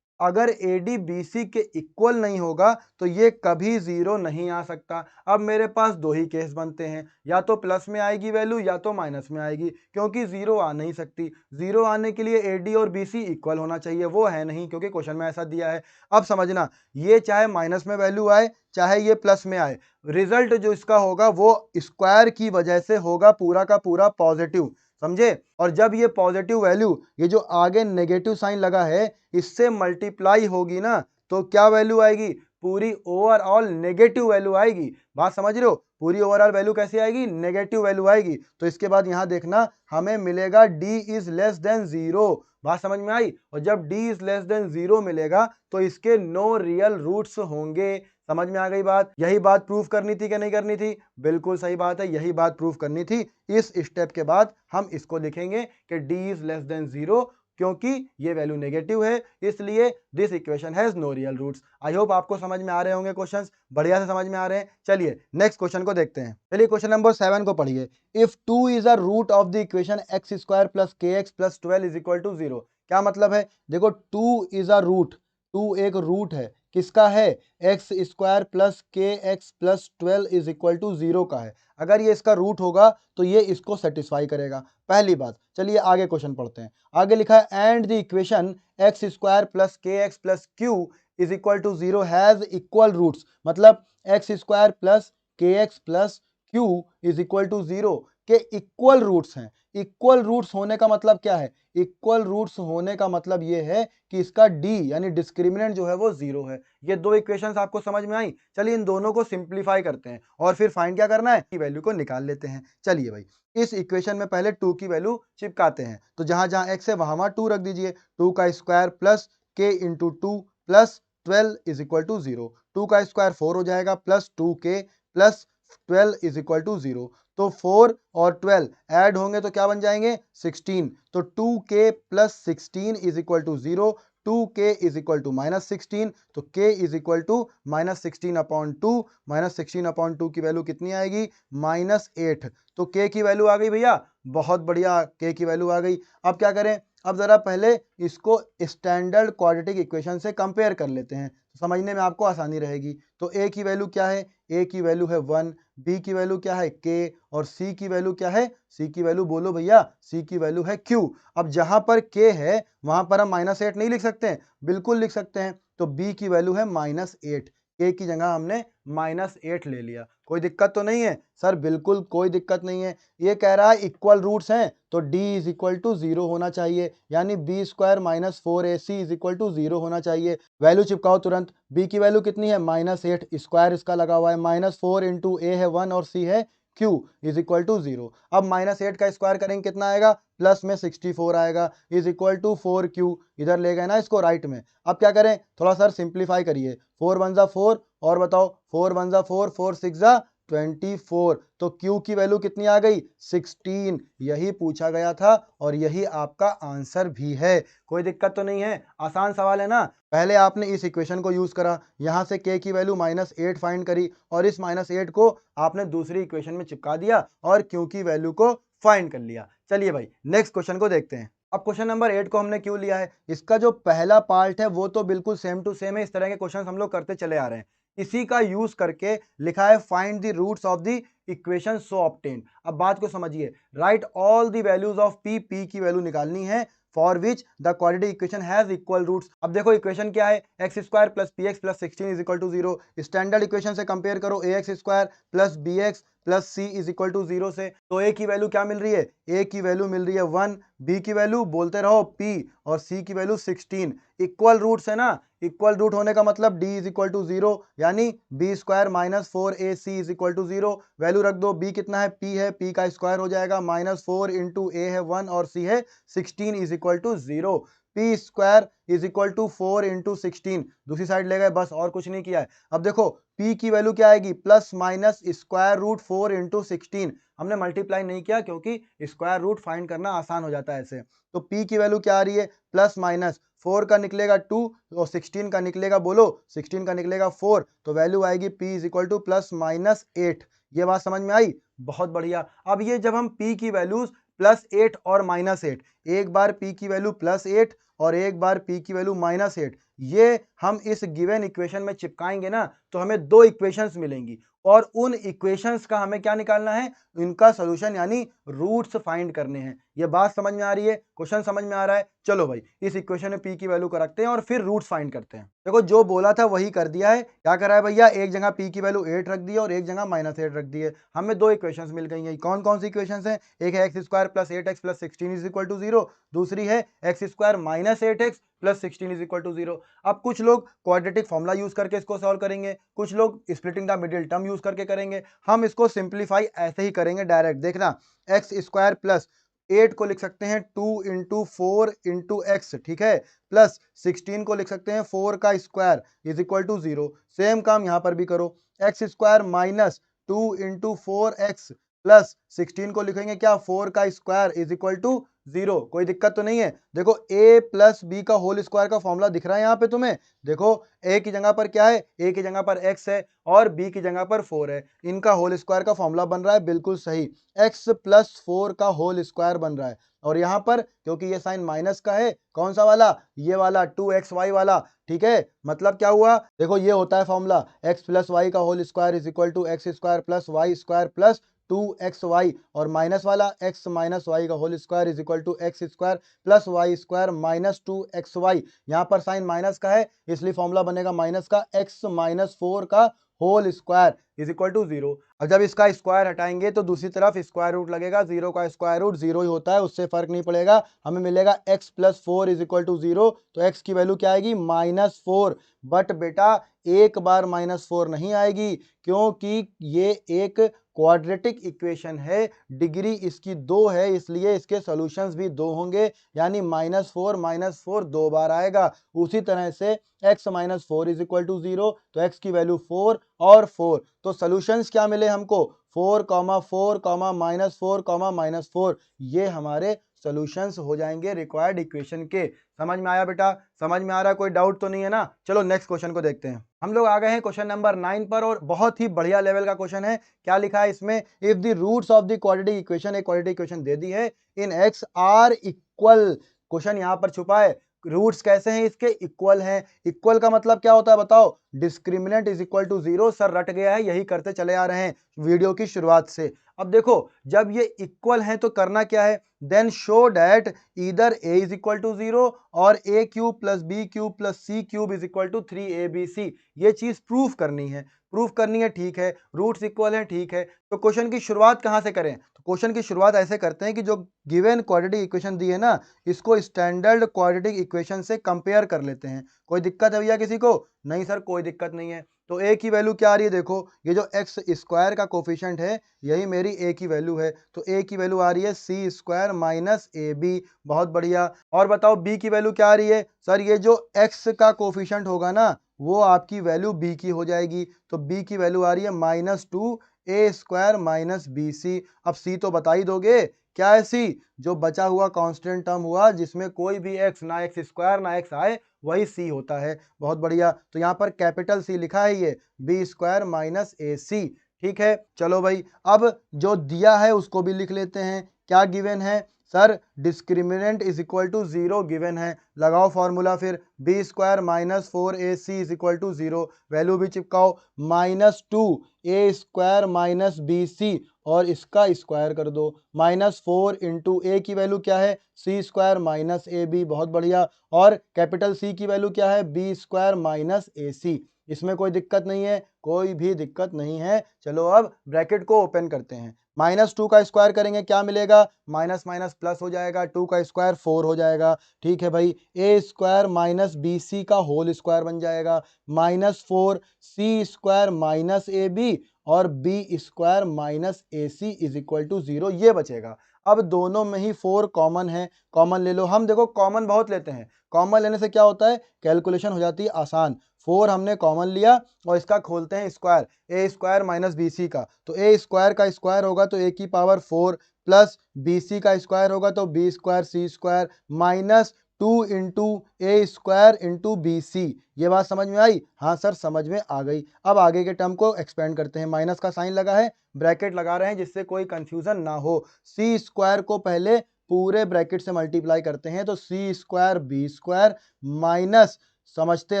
अगर AD BC के इक्वल नहीं होगा तो ये कभी 0 नहीं आ सकता। अब मेरे पास दो ही केस बनते हैं, या तो प्लस में आएगी वैल्यू या तो माइनस में आएगी, क्योंकि 0 आ नहीं सकती। 0 आने के लिए AD और BC इक्वल होना चाहिए, वो है नहीं क्योंकि क्वेश्चन में ऐसा दिया है। अब समझना, ये चाहे माइनस में वैल्यू आए चाहे ये प्लस में आए, रिजल्ट जो इसका होगा वो स्क्वायर की वजह से होगा पूरा का पूरा पॉजिटिव, समझे? और जब ये पॉजिटिव वैल्यू, ये जो आगे नेगेटिव साइन लगा है, इससे मल्टीप्लाई होगी ना, तो क्या वैल्यू आएगी? पूरी ओवरऑल नेगेटिव वैल्यू आएगी। बात समझ रहे हो? पूरी ओवरऑल वैल्यू कैसी आएगी? नेगेटिव वैल्यू आएगी। तो इसके बाद यहां देखना, हमें मिलेगा d इज लेस देन 0। बात समझ में आई? और जब d इज लेस देन 0 मिलेगा तो इसके नो रियल रूट्स होंगे। समझ में आ गई बात? यही बात प्रूफ करनी थी कि नहीं करनी थी? बिल्कुल सही बात है, यही बात प्रूफ करनी थी। इस स्टेप के बाद हम इसको लिखेंगे कि d इज लेस देन 0, क्योंकि ये वैल्यू नेगेटिव है, इसलिए this equation has no real roots. I hope आपको समझ में आ रहे होंगे क्वेश्चंस, बढ़िया से समझ में आ रहे हैं। चलिए नेक्स्ट क्वेश्चन को देखते हैं। चलिए क्वेश्चन नंबर 7 को पढ़िए। If 2 is a root of the equation x square plus kx plus 12 is equal to 0। क्या मतलब है? देखो 2 इज अ रूट, 2 एक रूट है, किसका है? X square plus K X plus 12 is equal to 0 का है। अगर ये इसका रूट होगा तो ये इसको सेटिस्फाई करेगा, पहली बात। चलिए आगे क्वेश्चन पढ़ते हैं। आगे लिखा है and the equation X square plus K X plus Q is equal to 0 has equal roots. मतलब X square plus K X plus Q is equal to 0 के इक्वल रूट्स हैं। इक्वल रूट्स होने का मतलब क्या है? इक्वल रूट्स होने का मतलब ये है कि इसका डी यानी डिस्क्रिमिनेंट जो है वो 0 है। ये दो इक्वेशंस आपको समझ में आई? चलिए इन दोनों को सिंप्लीफाई करते हैं और फिर फाइंड क्या करना है, की वैल्यू को निकाल लेते हैं। चलिए भाई, इस इक्वेशन में पहले 2 की वैल्यू चिपकाते हैं, तो जहां जहां x है वहां 2 रख दीजिए। 2 का square plus k into 2 plus 12 is equal to 0। 2 का स्क्वायर 4 हो जाएगा plus 2k plus 12 is equal to 0। तो 4 और 12 ऐड होंगे तो क्या बन जाएंगे? 16। तो 2k plus 16 is equal to 0। 2k is equal to -16। तो k is equal to -16 upon 2। -16 upon 2 की वैल्यू कितनी आएगी? -8। तो k की वैल्यू आ गई भैया, बहुत बढ़िया, k की वैल्यू आ गई। अब क्या करें? अब जरा पहले इसको स्टैंडर्ड क्वाड्रेटिक इक्वेशन से कंपेयर कर लेते हैं, तो समझने में आपको आसानी रहेगी। तो a की वैल्यू क्या है? a की वैल्यू है 1, b की वैल्यू क्या है? k, और c की वैल्यू क्या है? c की वैल्यू बोलो भैया, c की वैल्यू है q। अब जहां पर k है वहां पर हम -8 नहीं लिख सकते हैं? बिल्कुल लिख सकते हैं। तो b की वैल्यू है -8, k की जगह हमने -8 ले लिया। कोई दिक्कत तो नहीं है सर? बिल्कुल कोई दिक्कत नहीं है। ये कह रहा है इक्वल रूट्स हैं तो d इज इक्वल टू 0 होना चाहिए, यानी b square minus 4ac is equal to 0 होना चाहिए। वैल्यू चिपकाओ तुरंत। b की वैल्यू कितनी है? -8, स्क्वायर इसका लगा हुआ है, -4 इंटू a है 1 और c है q इज इक्वल टू 0। अब -8 का स्क्वायर करेंगे कितना आएगा? प्लस में 64 आएगा, इज इक्वल टू 4q। इधर ले गए ना इसको राइट में। अब क्या करें? थोड़ा सर सिंप्लीफाई करिए। 4 1 4, और बताओ 4 1 4, 4 6 24। तो q की वैल्यू कितनी आ गई? 16। यही पूछा गया था और यही आपका आंसर भी है। कोई दिक्कत तो नहीं है? आसान सवाल है ना? पहले आपने इस इक्वेशन को यूज करा, यहां से k की वैल्यू -8 फाइंड करी, और इस -8 को आपने दूसरी इक्वेशन में चिपका दिया और q की वैल्यू को फाइंड कर लिया। चलिए भाई नेक्स्ट क्वेश्चन को देखते हैं। अब क्वेश्चन नंबर 8 को हमने क्यों लिया है? इसका जो पहला पार्ट है वो तो बिल्कुल सेम टू सेम है, इस तरह के क्वेश्चन हम लोग करते चले आ रहे हैं। इसी का यूज करके लिखा है find the roots of the equation so obtain. अब बात को समझिए, right all the values of p, p की वैल्यू निकालनी है for which the quadratic equation has equal roots. अब देखो इक्वेशन क्या है? X square plus P X plus 16 is equal to 0। Standard equation से कंपेयर करो A X square plus B X plus C is equal to 0 से। तो ए की value क्या मिल रही है? ए की वैल्यू मिल रही है 1, बी की वैल्यू बोलते रहो p, और सी की वैल्यू 16। इक्वल रूट्स है ना, इक्वल रूट होने का मतलब d इज इक्वल टू 0, यानी B square minus 4ac is equal to 0। Value रख दो, b कितना है, p है, p का स्क्वायर हो जाएगा, माइनस 4 इंटू a है 1 और c है 16 is equal to 0। P square is equal to 4 into 16, दूसरी साइड ले गए, बस और कुछ नहीं किया है। अब देखो p की वैल्यू क्या आएगी, plus minus square root 4 into 16। हमने मल्टीप्लाई नहीं किया क्योंकि स्क्वायर रूट फाइंड करना आसान हो जाता है ऐसे। तो p की वैल्यू क्या आ रही है, प्लस माइनस 4 का निकलेगा 2 और 16 का निकलेगा, बोलो 16 का निकलेगा 4, तो वैल्यू आएगी p is equal two plus minus 8। ये बात समझ में आई, बहुत बढ़िया। अब ये जब हम p की वैल्यूज प्लस 8 और माइनस 8, एक बार p की वैल्यू प्लस 8 और एक बार p की वैल्यू माइनस 8, ये हम इस गिवन इक्वेशन में चिपकाएंगे ना, तो हमें दो इक्वेशंस मिलेंगी और उन इक्वेशंस का हमें क्या निकालना है, इनका सॉल्यूशन यानी रूट्स फाइंड करने हैं। ये बात समझ में आ रही है, क्वेश्चन समझ में आ रहा है। चलो भाई इस इक्वेशन में p की वैल्यू को रखते हैं और फिर रूट्स फाइंड करते हैं। देखो जो बोला था वही कर दिया है। क्या करा है भैया, एक जगह p की वैल्यू 8 रख दी है और एक जगह माइनस 8 रख दी है। हमें दो इक्वेशंस मिल गई हैं। कौन कौन सी इक्वेशंस हैं, एक है X square plus 8x plus 16 is equal to 0, दूसरी है X square minus 8x plus 16 is equal to 0। अब कुछ लोग क्वाड्रेटिक फॉर्मूला यूज करके इसको सॉल्व करेंगे, कुछ लोग splitting the middle term use करके करेंगे। हम इसको सिंप्लीफाई ऐसे ही करेंगे डायरेक्ट। देखना, एक्स स्क्वायर प्लस 8 को लिख सकते हैं 2 इंटू 4 इंटू एक्स, ठीक है, प्लस 16 को लिख सकते हैं 4 का square is equal to 0। Same काम यहां पर भी करो, X square minus 2 into 4x plus 16 को लिखेंगे क्या, 4 का स्क्वायर इज इक्वल टू 0। कोई दिक्कत तो नहीं है। देखो a प्लस बी का होल स्क्वायर का फॉर्मूला दिख रहा है यहाँ पे तुम्हें। देखो a की जगह पर क्या है, a की जगह पर x है और b की जगह पर 4 है, इनका होल स्क्वायर का फॉर्मूला बन रहा है बिल्कुल सही, x प्लस 4 का होल स्क्वायर बन रहा है। और यहाँ पर क्योंकि ये साइन माइनस का है, कौन सा वाला, ये वाला 2xy वाला, ठीक है। मतलब क्या हुआ, देखो ये होता है फॉर्मूला, x प्लस वाई का whole square is equal to X square plus Y square plus 2xy, और माइनस वाला x माइनस वाई का whole square is equal to X square plus Y square minus 2xy। यहाँ पर sign minus का है इसलिए फॉर्मूला बनेगा माइनस का x माइनस 4 का whole square is equal to 0। अब जब इसका स्क्वायर हटाएंगे तो दूसरी तरफ स्क्वायर रूट लगेगा, 0 का स्क्वायर रूट 0 ही होता है, उससे फर्क नहीं पड़ेगा। हमें मिलेगा x plus 4 is equal to 0, तो x की वैल्यू क्या आएगी, माइनस 4। बट बेटा एक बार माइनस 4 नहीं आएगी, क्योंकि ये एक क्वाड्रेटिक इक्वेशन है, डिग्री इसकी 2 है, इसलिए इसके सॉल्यूशंस भी 2 होंगे, यानी माइनस 4 दो बार आएगा। उसी तरह से x minus 4 is equal to 0, तो x की वैल्यू 4 और 4, तो सॉल्यूशंस क्या मिले हमको, 4 4 माइनस 4 माइनस 4, ये हमारे सॉल्यूशंस हो जाएंगे रिक्वायर्ड इक्वेशन के। समझ में आया बेटा, समझ में आ रहा है, कोई डाउट तो नहीं है ना। चलो नेक्स्ट क्वेश्चन को देखते हैं। हम लोग आ गए हैं क्वेश्चन नंबर 9 पर और बहुत ही बढ़िया लेवल का क्वेश्चन है। क्या लिखा है इसमें, if the roots of the quadratic equation, एक क्वाड्रेटिक इक्वेशन दे दी है, in x are equal, question यहां पर छुपा है, रूट्स कैसे हैं इसके, इक्वल हैं। इक्वल का मतलब क्या होता है बताओ, discriminant is equal to 0। Sir रट गया है, यही करते चले आ रहे हैं वीडियो की शुरुआत से। अब देखो जब ये इक्वल हैं तो करना क्या है, then show that either a is equal to 0 और a cube plus b cube plus c cube is equal to 3abc। ये चीज प्रूफ करनी है, प्रूफ करनी है, ठीक है, रूट्स इक्वल हैं, ठीक है। तो क्वेश्चन की शुरुआत कहां से करें, तो क्वेश्चन की शुरुआत ऐसे करते हैं कि जो गिवन क्वाड्रेटिक इक्वेशन दी है ना, इसको स्टैंडर्ड क्वाड्रेटिक इक्वेशन से कंपेयर कर लेते हैं। कोई दिक्कत है भैया किसी को, नहीं सर कोई दिक्कत नहीं है। तो a की वैल्यू क्या आ रही है, देखो ये जो x स्क्वायर का कोफिशिएंट है यही मेरी a की वैल्यू है, तो a की वैल्यू आ रही है c स्क्वायर माइनस ab, बहुत बढ़िया। और बताओ b की वैल्यू क्या आ रही है, सर ये जो x का कोफिशिएंट होगा ना वो आपकी वैल्यू b की हो जाएगी, तो b की वैल्यू आ रही है minus 2a square minus bc। अब c तो बता ही दोगे, क्या है c, जो बचा हुआ कांस्टेंट टर्म हुआ जिसमें कोई भी x, ना एक्स स्क्वायर ना x आए, वही c होता है। बहुत बढ़िया, तो यहाँ पर कैपिटल C लिखा है, ये b स्क्वायर माइनस ac, ठीक है। चलो भाई अब जो दिया है उसको भी लिख लेते हैं। क्या गिवन है, sir discriminant is equal to 0 given है, लगाओ फॉर्मूला फिर, b square minus 4ac is equal to 0, value भी चिपकाओ, minus 2a square minus bc और इसका स्क्वायर कर दो, माइनस 4 इंटू a की वैल्यू क्या है, c स्क्वायर माइनस ab, बहुत बढ़िया। और कैपिटल C की वैल्यू क्या है, b स्क्वायर माइनस ac। इसमें कोई दिक्कत नहीं है, कोई भी दिक्कत नहीं है। चलो अब ब्रैकेट को ओपन करते हैं, माइनस 2 का स्क्वायर करेंगे क्या मिलेगा, माइनस माइनस प्लस हो जाएगा, 2 का स्क्वायर 4 हो जाएगा, ठीक है भाई। a square minus minus B C का होल स्क्वायर बन जाएगा, -4c² माइनस ए बी और B square minus A C is equal to 0, ये बचेगा। अब दोनों में ही 4 कॉमन है, कॉमन ले लो। हम देखो कॉमन बहुत लेते हैं, कॉमन लेने से क्या होता है, कैलकुलेशन हो जाती है आसान। 4 हमने कॉमन लिया और इसका खोलते हैं स्क्वायर, ए स्क्वायर माइनस बी सी का, तो ए स्क्वायर का स्क्वायर होगा तो ए की पावर 4 प्लस बी सी का स्क्वायर होगा तो B square C square minus 2 into ए स्क्वायर इंटू बी सी। ये बात समझ में आई? हाँ सर समझ में आ गई। अब आगे के टर्म को एक्सपेंड करते हैं, माइनस का साइन लगा है, ब्रैकेट लगा रहे हैं जिससे कोई कंफ्यूजन ना हो। सी स्क्वायर को पहले पूरे ब्रैकेट से मल्टीप्लाई करते हैं तो सी स्क्वायर बी स्क्वायर माइनस, समझते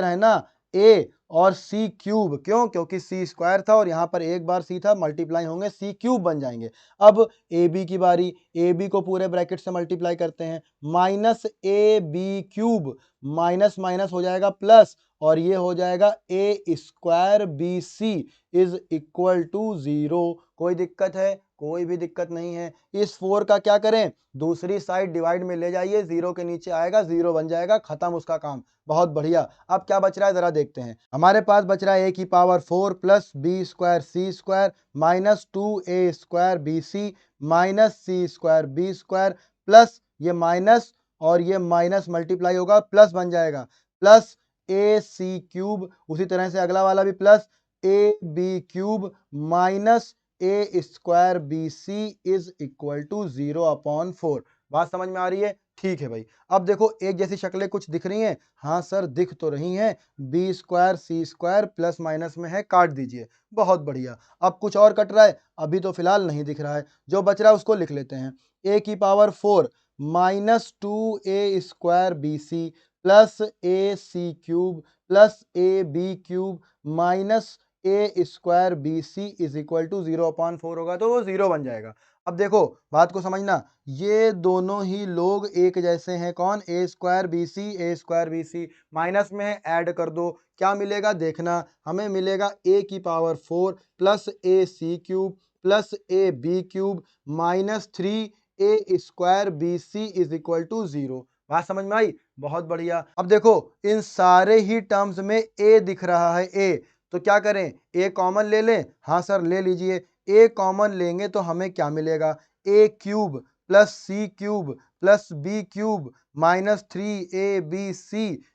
रहना, ए और सी क्यूब, क्यों, क्योंकि सी स्क्वायर था और यहाँ पर एक बार सी था, मल्टीप्लाई होंगे सी क्यूब बन जाएंगे। अब ए बी की बारी, ए बी को पूरे ब्रैकेट से मल्टीप्लाई करते हैं, minus A B cube, minus minus हो जाएगा प्लस और ये हो जाएगा A square B C is equal to 0। कोई दिक्कत है? कोई भी दिक्कत नहीं है। इस 4 का क्या करें, दूसरी साइड डिवाइड में ले जाइए, 0 के नीचे आएगा, 0 बन जाएगा, खत्म उसका काम। बहुत बढ़िया। अब क्या बच रहा है जरा देखते हैं। हमारे पास बच रहा है ए की power 4 plus B square C square minus 2a square B C minus C square B square plus ये माइनस और ये माइनस मल्टीप्लाई होगा, प्लस बन जाएगा, प्लस ए सी क्यूब, उसी तरह से अगला वाला भी plus A B cube minus A square B C is equal to 0/4। बात समझ में आ रही है? ठीक है भाई। अब देखो एक जैसी शक्लें कुछ दिख रही हैं? हाँ सर दिख तो रही हैं। B square C square plus minus में है, काट दीजिए। बहुत बढ़िया। अब कुछ और कट रहा है? अभी तो फिलहाल नहीं दिख रहा है। जो बच रहा है उसको लिख लेते हैं। ए की power 4 minus 2a square B C plus A C cube plus A B cube minus A square B C is equal to 0/4 होगा तो वो 0 बन जाएगा। अब देखो बात को समझना, ये दोनों ही लोग एक जैसे हैं। कौन? ए स्क्वायर बी सी, ए स्क्वायर बी सी माइनस में है, ऐड कर दो, क्या मिलेगा देखना, हमें मिलेगा ए की power 4 plus A C cube plus A B cube minus 3a square B C is equal to 0। बात समझ में आई? बहुत बढ़िया। अब देखो इन सारे ही टर्म्स में ए दिख रहा है, ए, तो क्या करें, ए कॉमन ले लें? हाँ सर ले लीजिए। ए कॉमन लेंगे तो हमें क्या मिलेगा, A cube plus C cube plus B cube minus 3ab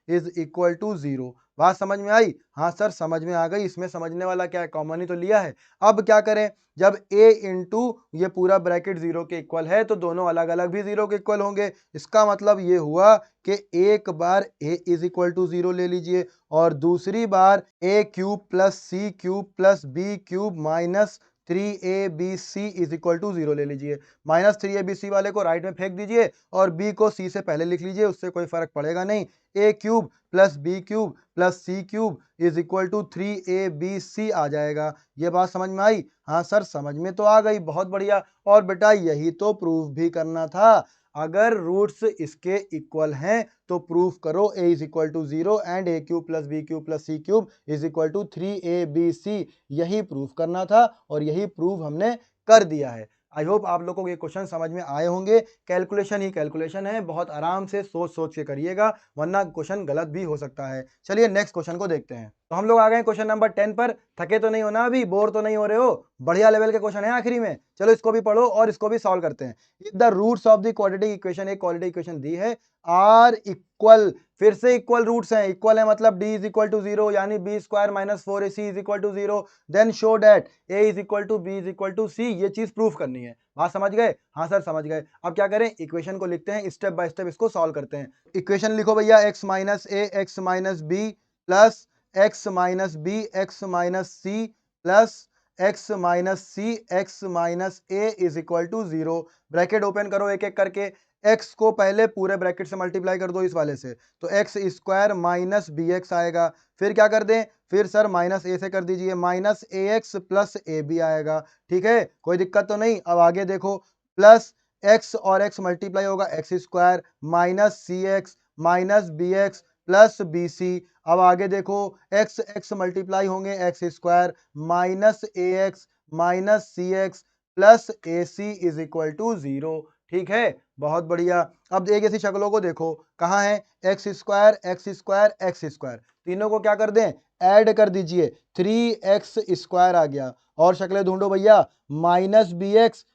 is equal to 0। बात समझ में आई? हाँ सर समझ में आ गई। इसमें समझने वाला क्या है, कॉमन ही तो लिया है। अब क्या करें, जब a इंटू ये पूरा ब्रैकेट 0 के इक्वल है तो दोनों अलग अलग भी 0 के इक्वल होंगे। इसका मतलब ये हुआ कि एक बार a इज इक्वल टू 0 ले लीजिए और दूसरी बार a cube plus C cube plus B cube minus 3abc is equal to 0 ले लीजिए। माइनस 3abc वाले को राइट में फेंक दीजिए और b को c से पहले लिख लीजिए, उससे कोई फर्क पड़ेगा नहीं। a cube plus B cube plus C cube is equal to 3abc आ जाएगा। ये बात समझ में आई? हाँ सर समझ में तो आ गई। बहुत बढ़िया। और बेटा यही तो प्रूफ भी करना था। अगर रूट्स इसके इक्वल हैं तो प्रूफ करो a is equal to 0 and a cube plus B cube plus C cube is equal to 3abc। यही प्रूफ करना था और यही प्रूफ हमने कर दिया है। आई होप आप लोगों को ये क्वेश्चन समझ में आए होंगे। कैलकुलेशन ही कैलकुलेशन है, बहुत आराम से सोच सोच के करिएगा वरना क्वेश्चन गलत भी हो सकता है। चलिए नेक्स्ट क्वेश्चन को देखते हैं। तो हम लोग आ गए क्वेश्चन नंबर 10 पर। थके तो नहीं हो ना, अभी बोर तो नहीं हो रहे हो? बढ़िया लेवल के क्वेश्चन है आखिरी में। चलो इसको भी पढ़ो और इसको भी सॉल्व करते हैं। If the roots of the quadratic equation, एक क्वाड्रेटिक इक्वेशन दी है, आर इक्वल, फिर से इक्वल रूट्स हैं। इक्वल है मतलब d इज इक्वल टू 0 यानी B square minus 4ac is equal to 0, then show that a is equal to B is equal to C. ये चीज प्रूफ करनी है। बात समझ गए? हाँ सर समझ गए। अब क्या करें, इक्वेशन को लिखते हैं, स्टेप बाय स्टेप इसको सॉल्व करते हैं। इक्वेशन लिखो भैया, x minus A X minus B plus X minus B X minus C plus X minus C X minus A is equal to 0। Bracket open करो एक एक करके। x को पहले पूरे ब्रैकेट से मल्टीप्लाई कर दो इस वाले से, तो x square minus B X आएगा। फिर क्या कर दें, फिर सर माइनस ए से कर दीजिए, minus A X plus A B आएगा। ठीक है, कोई दिक्कत तो नहीं। अब आगे देखो, प्लस एक्स और एक्स मल्टीप्लाई होगा, X square minus C X minus B X plus B C. अब आगे देखो, एक्स एक्स मल्टीप्लाई होंगे, X square minus A X minus C X plus A C is equal to 0। ठीक है, बहुत बढ़िया। अब एक ऐसी शक्लों को देखो, कहाँ है, X square x square x square, तीनों को क्या कर दें, ऐड कर दीजिए, 3x स्क्वायर आ गया। और शक्लें ढूंढो भैया, माइनस बी एक्स,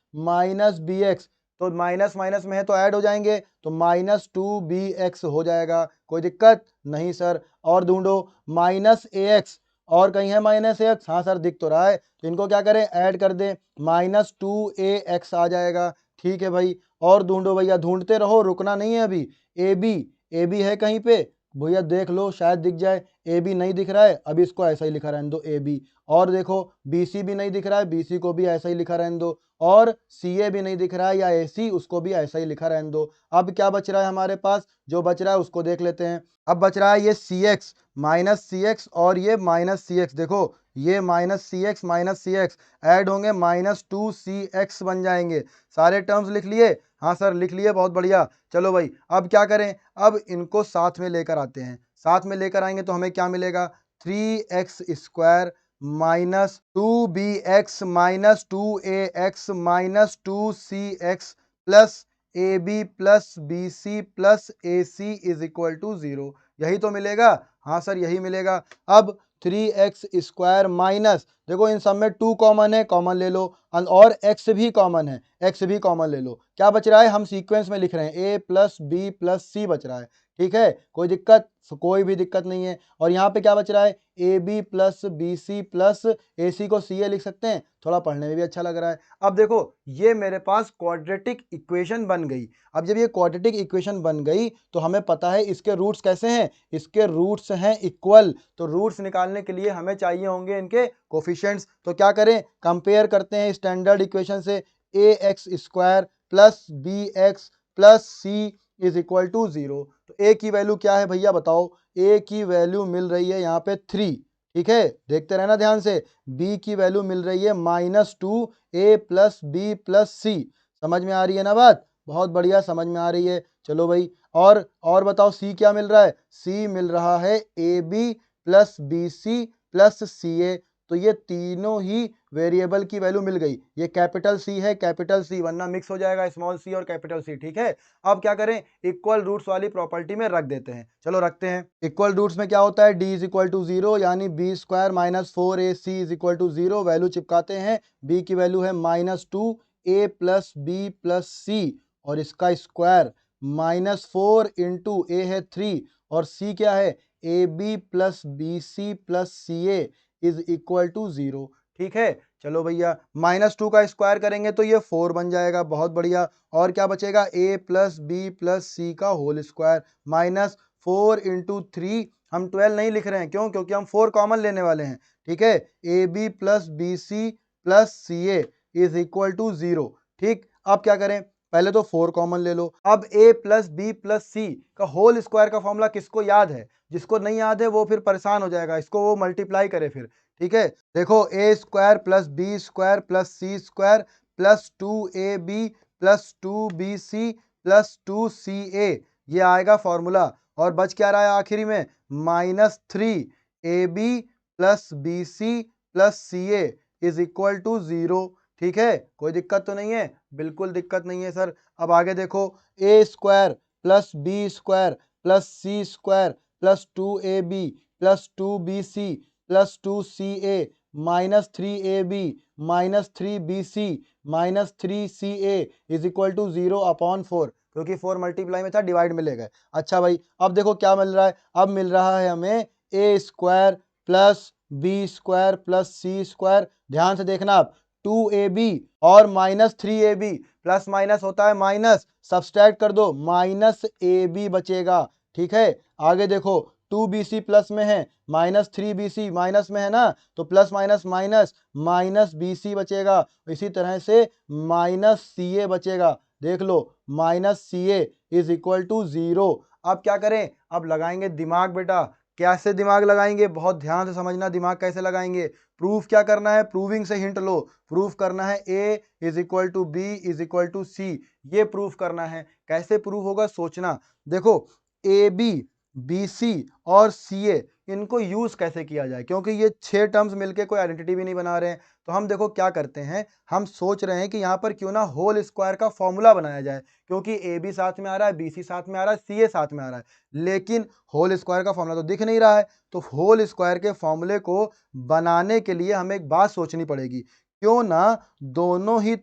तो माइनस माइनस में है तो ऐड हो जाएंगे, तो -2bx हो जाएगा, कोई दिक्कत नहीं सर। और ढूंढो -ax, और कहीं है -ax, हाँ सर दिख तो रहा है, तो इनको क्या करें, ऐड कर दें, -2ax आ जाएगा। ठीक है भाई, और ढूंढो भैया, ढूंढते रहो, रुकना नहीं है अभी। ए बी है कहीं पे, भैया देख लो शायद दिख जाए। ए बी नहीं दिख रहा है, अभी इसको ऐसा ही लिखा रहने दो, ए बी। और देखो बी सी भी नहीं दिख रहा है, बी सी को भी ऐसा ही लिखा रहने दो। और सी ए भी नहीं दिख रहा है या ए सी, उसको भी ऐसा ही लिखा रहने दो। अब क्या बच रहा है हमारे पास, जो बच रहा है उसको देख लेते हैं। अब बच रहा है ये सी एक्स माइनस सी एक्स और ये माइनस सी एक्स, देखो ये माइनस सी एक्स ऐड होंगे, -2cx बन जाएंगे। सारे टर्म्स लिख लिए, हाँ सर लिख लिए, बहुत बढ़िया। चलो भाई अब क्या करें, अब इनको साथ में लेकर आते हैं। साथ में लेकर आएंगे तो हमें क्या मिलेगा, 3x square -2bx -2ax -2cx plus AB plus BC plus AC is equal to 0। यही तो मिलेगा, हाँ सर यही मिलेगा। अब 3x स्क्वायर माइनस, देखो इन सब में 2 कॉमन है, कॉमन ले लो, और x भी कॉमन है, x भी कॉमन ले लो। क्या बच रहा है, हम सीक्वेंस में लिख रहे हैं, a प्लस बी प्लस सी बच रहा है। ठीक है, कोई दिक्कत, कोई भी दिक्कत नहीं है। और यहाँ पे क्या बच रहा है, A B plus B C plus A C को सी ए लिख सकते हैं, थोड़ा पढ़ने में भी अच्छा लग रहा है। अब देखो ये मेरे पास क्वाड्रेटिक इक्वेशन बन गई। अब जब ये क्वाड्रेटिक इक्वेशन बन गई तो हमें पता है इसके रूट्स कैसे हैं, इसके रूट्स हैं इक्वल। तो रूट्स निकालने के लिए हमें चाहिए होंगे इनके कोफिशिएंट्स। तो क्या करें, कंपेयर करते हैं स्टैंडर्ड इक्वेशन से, A X square plus B X plus C is equal to 0। तो ए की वैल्यू क्या है भैया बताओ, ए की वैल्यू मिल रही है यहाँ पे 3। ठीक है, देखते रहना ध्यान से। बी की वैल्यू मिल रही है -2a प्लस बी प्लस सी। समझ में आ रही है ना बात, बहुत बढ़िया समझ में आ रही है। चलो भाई, और बताओ सी क्या मिल रहा है, सी मिल रहा है A B plus B C plus C A. तो ये तीनों ही वेरिएबल की वैल्यू मिल गई। ये कैपिटल सी है, कैपिटल सी, वरना मिक्स हो जाएगा स्मॉल सी और कैपिटल सी। ठीक है, अब क्या करें, इक्वल रूट्स वाली प्रॉपर्टी में रख देते हैं। चलो रखते हैं। इक्वल रूट्स में क्या होता है, डी इज इक्वल टू 0, यानी B square minus 4ac is equal to 0। Value चिपकाते हैं, बी की वैल्यू है -2a प्लस बी प्लस सी, और इसका स्क्वायर -4 इंटू ए है 3, और सी क्या है, A B plus B C plus C A is equal to 0। ठीक है, चलो भैया -2 का स्क्वायर करेंगे तो ये 4 बन जाएगा, बहुत बढ़िया। और क्या बचेगा, a प्लस बी प्लस सी का होल स्क्वायर -4 इंटू 3, हम 12 नहीं लिख रहे हैं, क्यों, क्योंकि हम 4 कॉमन लेने वाले हैं। ठीक है, A B plus B C plus C A is equal to 0। ठीक, अब क्या करें, पहले तो 4 कॉमन ले लो। अब a प्लस बी प्लस सी का होल स्क्वायर का फॉर्मूला किसको याद है, जिसको नहीं याद है वो फिर परेशान हो जाएगा, इसको वो मल्टीप्लाई करे फिर। ठीक है, देखो a square plus B square plus C square plus 2ab plus 2bc plus 2ca, ये आएगा फॉर्मूला। और बच क्या रहा है आखिरी में, -3ab plus bc plus ca is equal to 0। ठीक है, कोई दिक्कत तो नहीं है, बिल्कुल दिक्कत नहीं है सर। अब आगे देखो, a square plus B square plus C square plus 2ab plus 2bc plus 2ca -3ab -3bc -3ca is equal to 0/4, क्योंकि 4 मल्टीप्लाई में था, डिवाइड में ले गए। अच्छा भाई, अब देखो क्या मिल रहा है, अब मिल रहा है हमें a square plus B square plus C square, ध्यान से देखना आप, 2ab और -3ab, प्लस माइनस होता है माइनस, सब्सट्रैक्ट कर दो, -ab बचेगा। ठीक है, आगे देखो 2bc प्लस में है, -3bc माइनस में है ना, तो प्लस माइनस माइनस -bc बचेगा। इसी तरह से -ca बचेगा, देख लो -ca इज इक्वल टू 0। अब क्या करें, अब लगाएंगे दिमाग बेटा। कैसे दिमाग लगाएंगे, बहुत ध्यान से समझना, दिमाग कैसे लगाएंगे। प्रूफ क्या करना है, प्रूविंग से हिंट लो। प्रूफ करना है a is equal to B is equal to C, ये प्रूफ करना है। कैसे प्रूफ होगा सोचना, देखो ए बी बी सी और सी ए, इनको यूज कैसे किया जाए, क्योंकि ये 6 टर्म्स मिलके कोई आइडेंटिटी भी नहीं बना रहे हैं। तो हम देखो क्या करते हैं, हम सोच रहे हैं कि यहाँ पर क्यों ना होल स्क्वायर का फॉर्मूला बनाया जाए, क्योंकि ए बी साथ में आ रहा है, बी सी साथ में आ रहा है, सी ए साथ में आ रहा है, लेकिन होल स्क्वायर का फॉर्मूला तो दिख नहीं रहा है। तो होल स्क्वायर के फॉर्मूले को बनाने के लिए हमें एक बात सोचनी पड़ेगी, क्यों ना दोनों ही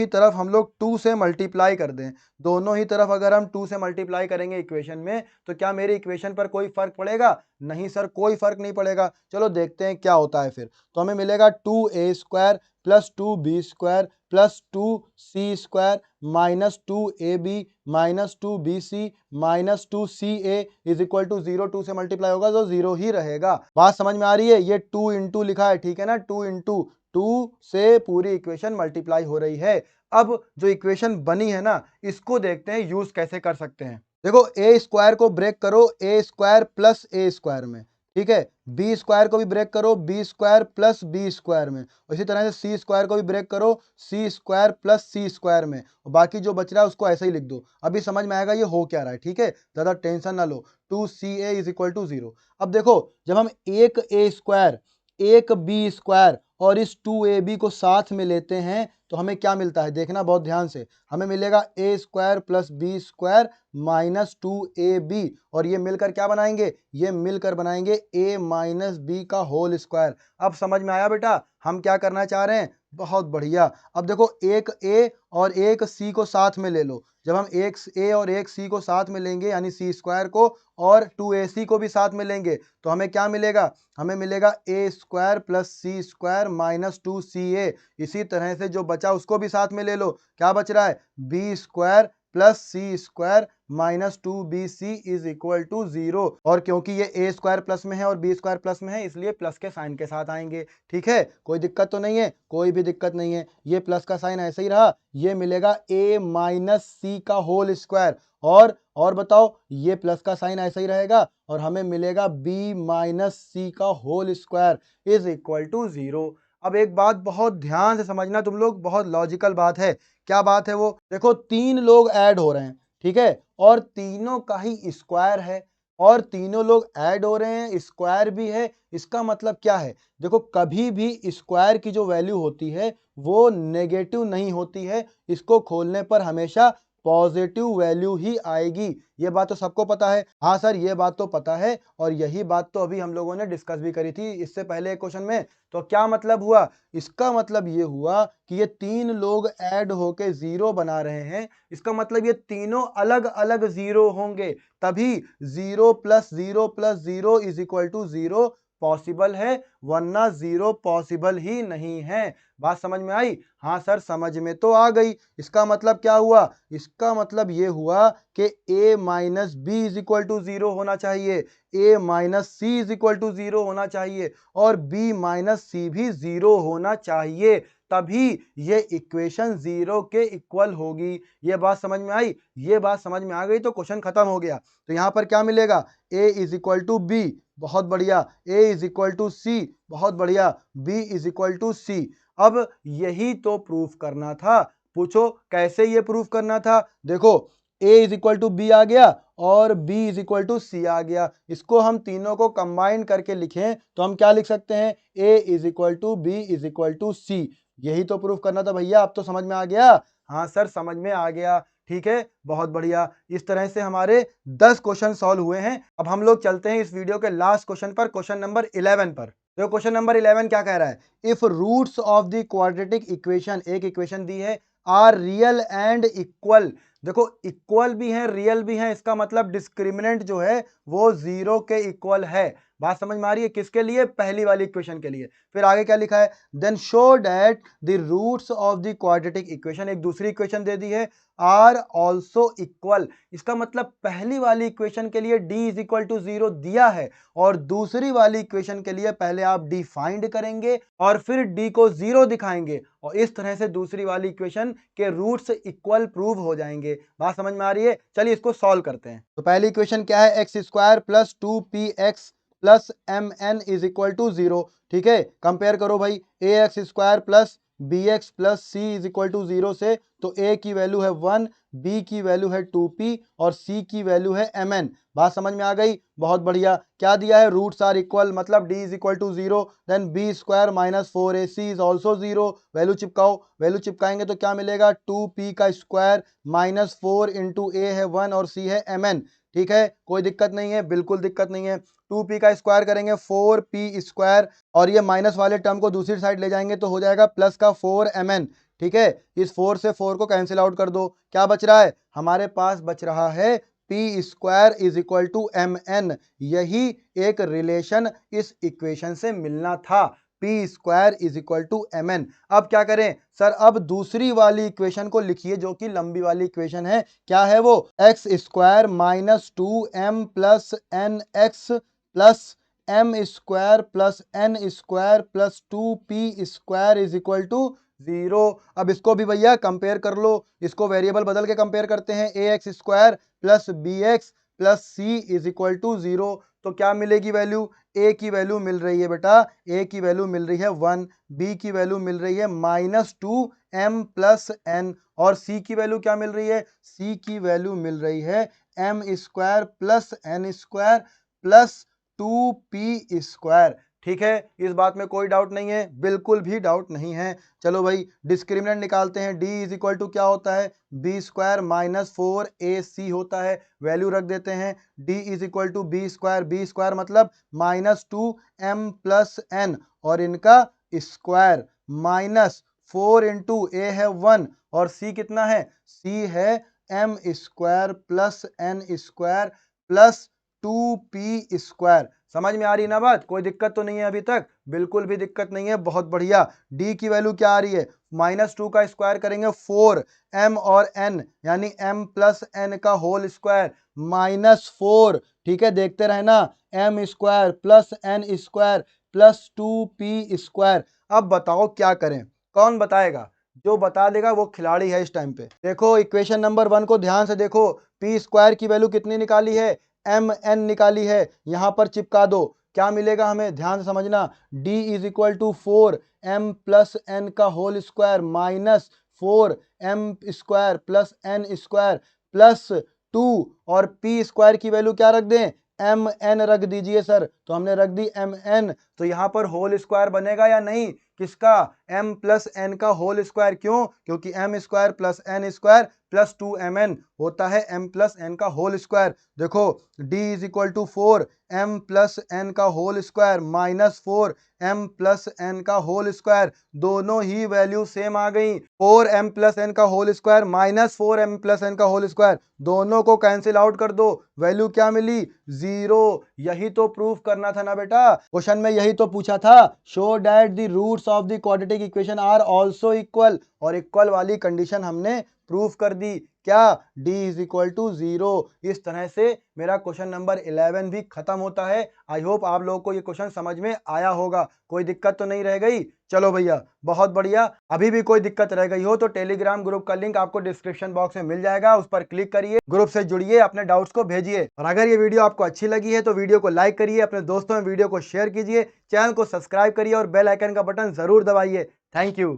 तरफ हम लोग 2 से मल्टीप्लाई कर दें। दोनों ही तरफ अगर हम 2 से मल्टीप्लाई करेंगे इक्वेशन में, तो क्या मेरी इक्वेशन पर कोई फर्क पड़ेगा? नहीं सर, कोई फर्क नहीं पड़ेगा। चलो देखते हैं क्या होता है फिर। तो हमें मिलेगा 2a² plus 2b² plus 2c² minus 2ab minus 2bc minus 2ca is equal to 0। 2 से मल्टीप्लाई होगा तो 0 ही रहेगा। बात समझ में आ रही है? ये 2 इंटू लिखा है, ठीक है ना, 2 इंटू 2 से पूरी इक्वेशन मल्टीप्लाई हो रही है। अब जो इक्वेशन बनी है ना, इसको देखते हैं यूज कैसे कर सकते हैं। देखो ए स्क्वायर को ब्रेक करो A square plus A square में, ठीक है। बी स्क्वायर को भी ब्रेक करो B square plus B square में। इसी तरह से सी स्क्वायर को भी ब्रेक करो सी स्क्वायर प्लस सी स्क्वायर में। और बाकी जो बच रहा है उसको ऐसे ही लिख दो, अभी समझ में आएगा ये हो क्या रहा है, ठीक है। ज्यादा टेंशन ना लो। 2ca is equal to 0। अब देखो, जब हम एक ए स्क्वायर एक बी स्क्वायर और इस 2ab को साथ में लेते हैं तो हमें क्या मिलता है, देखना बहुत ध्यान से। हमें मिलेगा A square plus B square minus 2ab, और ये मिलकर क्या बनाएंगे, ये मिलकर बनाएंगे a माइनस बी का होल स्क्वायर। अब समझ में आया बेटा हम क्या करना चाह रहे हैं? बहुत बढ़िया। अब देखो एक a और एक c को साथ में ले लो। जब हम एक a और एक c को साथ में लेंगे यानी c स्क्वायर को, और 2ac को भी साथ में लेंगे, तो हमें क्या मिलेगा? हमें मिलेगा a square plus C square minus 2ca। इसी तरह से जो बचा उसको भी साथ में ले लो। क्या बच रहा है? b square plus C square minus 2bc is equal to 0। और क्योंकि ये ए स्क्वायर प्लस में है और बी स्क्वायर प्लस में है, इसलिए प्लस के साइन के साथ आएंगे, ठीक है। कोई दिक्कत तो नहीं है? कोई भी दिक्कत नहीं है। ये प्लस का साइन ऐसे ही रहा, ये मिलेगा a माइनस सी का होल स्क्वायर। और बताओ, ये प्लस का साइन ऐसा ही रहेगा और हमें मिलेगा b माइनस सी का whole square is equal to 0। अब एक बात बहुत ध्यान से समझना तुम लोग, बहुत लॉजिकल बात है। क्या बात है वो? देखो 3 लोग ऐड हो रहे हैं, ठीक है, और तीनों का ही स्क्वायर है, और तीनों लोग ऐड हो रहे हैं, स्क्वायर भी है। इसका मतलब क्या है? देखो कभी भी स्क्वायर की जो वैल्यू होती है वो नेगेटिव नहीं होती है, इसको खोलने पर हमेशा पॉजिटिव वैल्यू ही आएगी। ये बात तो सबको पता है। हाँ सर, ये बात तो पता है, और यही बात तो अभी हम लोगों ने डिस्कस भी करी थी इससे पहले एक क्वेश्चन में। तो क्या मतलब हुआ? इसका मतलब ये हुआ कि ये 3 लोग ऐड होके 0 बना रहे हैं। इसका मतलब ये तीनों अलग अलग 0 होंगे, तभी 0 plus 0 plus 0 is equal to 0 possible है, वरना 0 पॉसिबल ही नहीं है। बात समझ में आई? हाँ सर, समझ में तो आ गई। इसका मतलब क्या हुआ? इसका मतलब ये हुआ कि a minus B is equal to 0 होना चाहिए, a minus C is equal to 0 होना चाहिए, और b माइनस सी भी 0 होना चाहिए, तभी ये इक्वेशन 0 के इक्वल होगी। ये बात समझ में आई? ये बात समझ में आ गई तो क्वेश्चन खत्म हो गया। तो यहाँ पर क्या मिलेगा? a is equal to B, बहुत बढ़िया, a is equal to C, बहुत बढ़िया, b is equal to C. अब यही तो प्रूफ करना था। पूछो कैसे ये प्रूफ करना था? देखो a is equal to B आ गया और b is equal to C आ गया। इसको हम तीनों को कंबाइन करके लिखें तो हम क्या लिख सकते हैं? a is equal to B is equal to C. यही तो प्रूफ करना था भैया। अब तो समझ में आ गया? हाँ सर, समझ में आ गया, ठीक है, बहुत बढ़िया। इस तरह से हमारे 10 क्वेश्चन सॉल्व हुए हैं। अब हम लोग चलते हैं इस वीडियो के लास्ट क्वेश्चन पर, क्वेश्चन नंबर 11 पर। तो क्वेश्चन नंबर 11 क्या कह रहा है? If roots of the quadratic equation, एक इक्वेशन दी है, आर रियल एंड इक्वल। देखो इक्वल भी है रियल भी है, इसका मतलब डिस्क्रिमिनेंट जो है वो 0 के इक्वल है। बात समझ में आ रही है? किसके लिए? पहली वाली इक्वेशन के लिए। फिर आगे क्या लिखा है? Then show that the roots of the quadratic equation, एक दूसरी इक्वेशन दे दी है, आर ऑल्सो इक्वल। इसका मतलब पहली वाली इक्वेशन के लिए d इज इक्वल टू 0 दिया है, और दूसरी वाली इक्वेशन के लिए पहले आप d फाइंड करेंगे और फिर d को 0 दिखाएंगे, और इस तरह से दूसरी वाली इक्वेशन के रूट्स इक्वल प्रूव हो जाएंगे। बात समझ में आ रही है? चलिए इसको सॉल्व करते हैं। तो पहली इक्वेशन क्या है? X square plus 2px plus mn is equal to 0, ठीक है। कंपेयर करो भाई, ax square plus bx plus c is equal to 0 से, तो a की वैल्यू है 1, b की वैल्यू है 2p और c की वैल्यू है mn। बात समझ में आ गई? बहुत बढ़िया। क्या दिया है? रूट्स आर इक्वल, मतलब d is equal to 0, then b square minus 4ac is also 0। Value चिपकाओ, वैल्यू चिपकाएंगे तो क्या मिलेगा? 2p का स्क्वायर माइनस 4 इंटू a है 1 और c है mn। ठीक है, कोई दिक्कत नहीं है, बिल्कुल दिक्कत नहीं है। 2p का स्क्वायर करेंगे 4p स्क्वायर और ये माइनस वाले टर्म को दूसरी साइड ले जाएंगे तो हो जाएगा प्लस का 4mn। ठीक है, इस 4 से 4 को कैंसिल आउट कर दो। क्या बच रहा है? हमारे पास बच रहा है p square is equal to mn। यही एक रिलेशन इस इक्वेशन से मिलना था, p square is equal to mn। अब क्या करें सर? अब दूसरी वाली इक्वेशन को लिखिए जो कि लंबी वाली इक्वेशन है। क्या है वो? x square minus 2m plus N X plus m square plus n square plus 2p square is equal to 0। अब इसको भी भैया कंपेयर कर लो, इसको वेरिएबल बदल के कंपेयर करते हैं। ax square plus bx plus c is equal to 0। तो क्या मिलेगी वैल्यू? a की वैल्यू मिल रही है बेटा, a की वैल्यू मिल रही है 1, b की वैल्यू मिल रही है माइनस 2m प्लस n और c की वैल्यू क्या मिल रही है? c की वैल्यू मिल रही है m square plus n square plus 2p square. ठीक है, इस बात में कोई डाउट नहीं है, बिल्कुल भी डाउट नहीं है। चलो भाई डिस्क्रिमिनेंट निकालते हैं। d इज इक्वल टू क्या होता है? b स्क्वायर माइनस 4ac होता है। वैल्यू रख देते हैं, d is equal to b square मतलब माइनस 2m प्लस n और इनका स्क्वायर माइनस 4 इंटू a है 1 और c कितना है? c है m square plus n square plus 2p square. समझ में आ रही ना बात? कोई दिक्कत तो नहीं है अभी तक? बिल्कुल भी दिक्कत नहीं है, बहुत बढ़िया। d की वैल्यू क्या आ रही है? माइनस 2 का स्क्वायर करेंगे 4 m और n यानी m प्लस n का होल स्क्वायर माइनस 4। ठीक है, देखते रहना, m square plus n square plus 2p square. अब बताओ क्या करें? कौन बताएगा? जो बता देगा वो खिलाड़ी है इस टाइम पे। देखो इक्वेशन नंबर 1 को ध्यान से देखो, p स्क्वायर की वैल्यू कितनी निकाली है? mn निकाली है, यहां पर चिपका दो। क्या मिलेगा हमें? ध्यान से समझना, d is equal to 4m plus n का whole square minus 4m square plus n square plus 2 और p स्क्वायर की वैल्यू क्या रख दें? mn रख दीजिए सर। तो हमने रख दी mn, तो यहां पर होल स्क्वायर बनेगा या नहीं? किसका? m प्लस n का होल स्क्वायर। क्यों? क्योंकि m square plus n square plus 2mn होता है m प्लस n का होल स्क्वायर। देखो d is equal to 4m plus n का whole square minus 4m plus n का होल स्क्वायर, दोनों ही वैल्यू सेम आ गई। 4m प्लस n का whole square minus 4m plus n का होल स्क्वायर, दोनों को कैंसिल आउट कर दो। वैल्यू क्या मिली? 0। यही तो प्रूफ करना था ना बेटा, क्वेश्चन में यही तो पूछा था, show that the roots of the quadratic equation are also equal. और इक्वल वाली कंडीशन हमने प्रूफ कर दी। क्या? d is equal to 0। इस तरह से मेरा क्वेश्चन नंबर 11 भी खत्म होता है। आई होप आप लोगों को ये क्वेश्चन समझ में आया होगा, कोई दिक्कत तो नहीं रह गई। चलो भैया बहुत बढ़िया। अभी भी कोई दिक्कत रह गई हो तो टेलीग्राम ग्रुप का लिंक आपको डिस्क्रिप्शन बॉक्स में मिल जाएगा, उस पर क्लिक करिए, ग्रुप से जुड़िए, अपने डाउट्स को भेजिए। और अगर ये वीडियो आपको अच्छी लगी है तो वीडियो को लाइक करिए, अपने दोस्तों में वीडियो को शेयर कीजिए, चैनल को सब्सक्राइब करिए और बेल आइकन का बटन जरूर दबाइए। Thank you.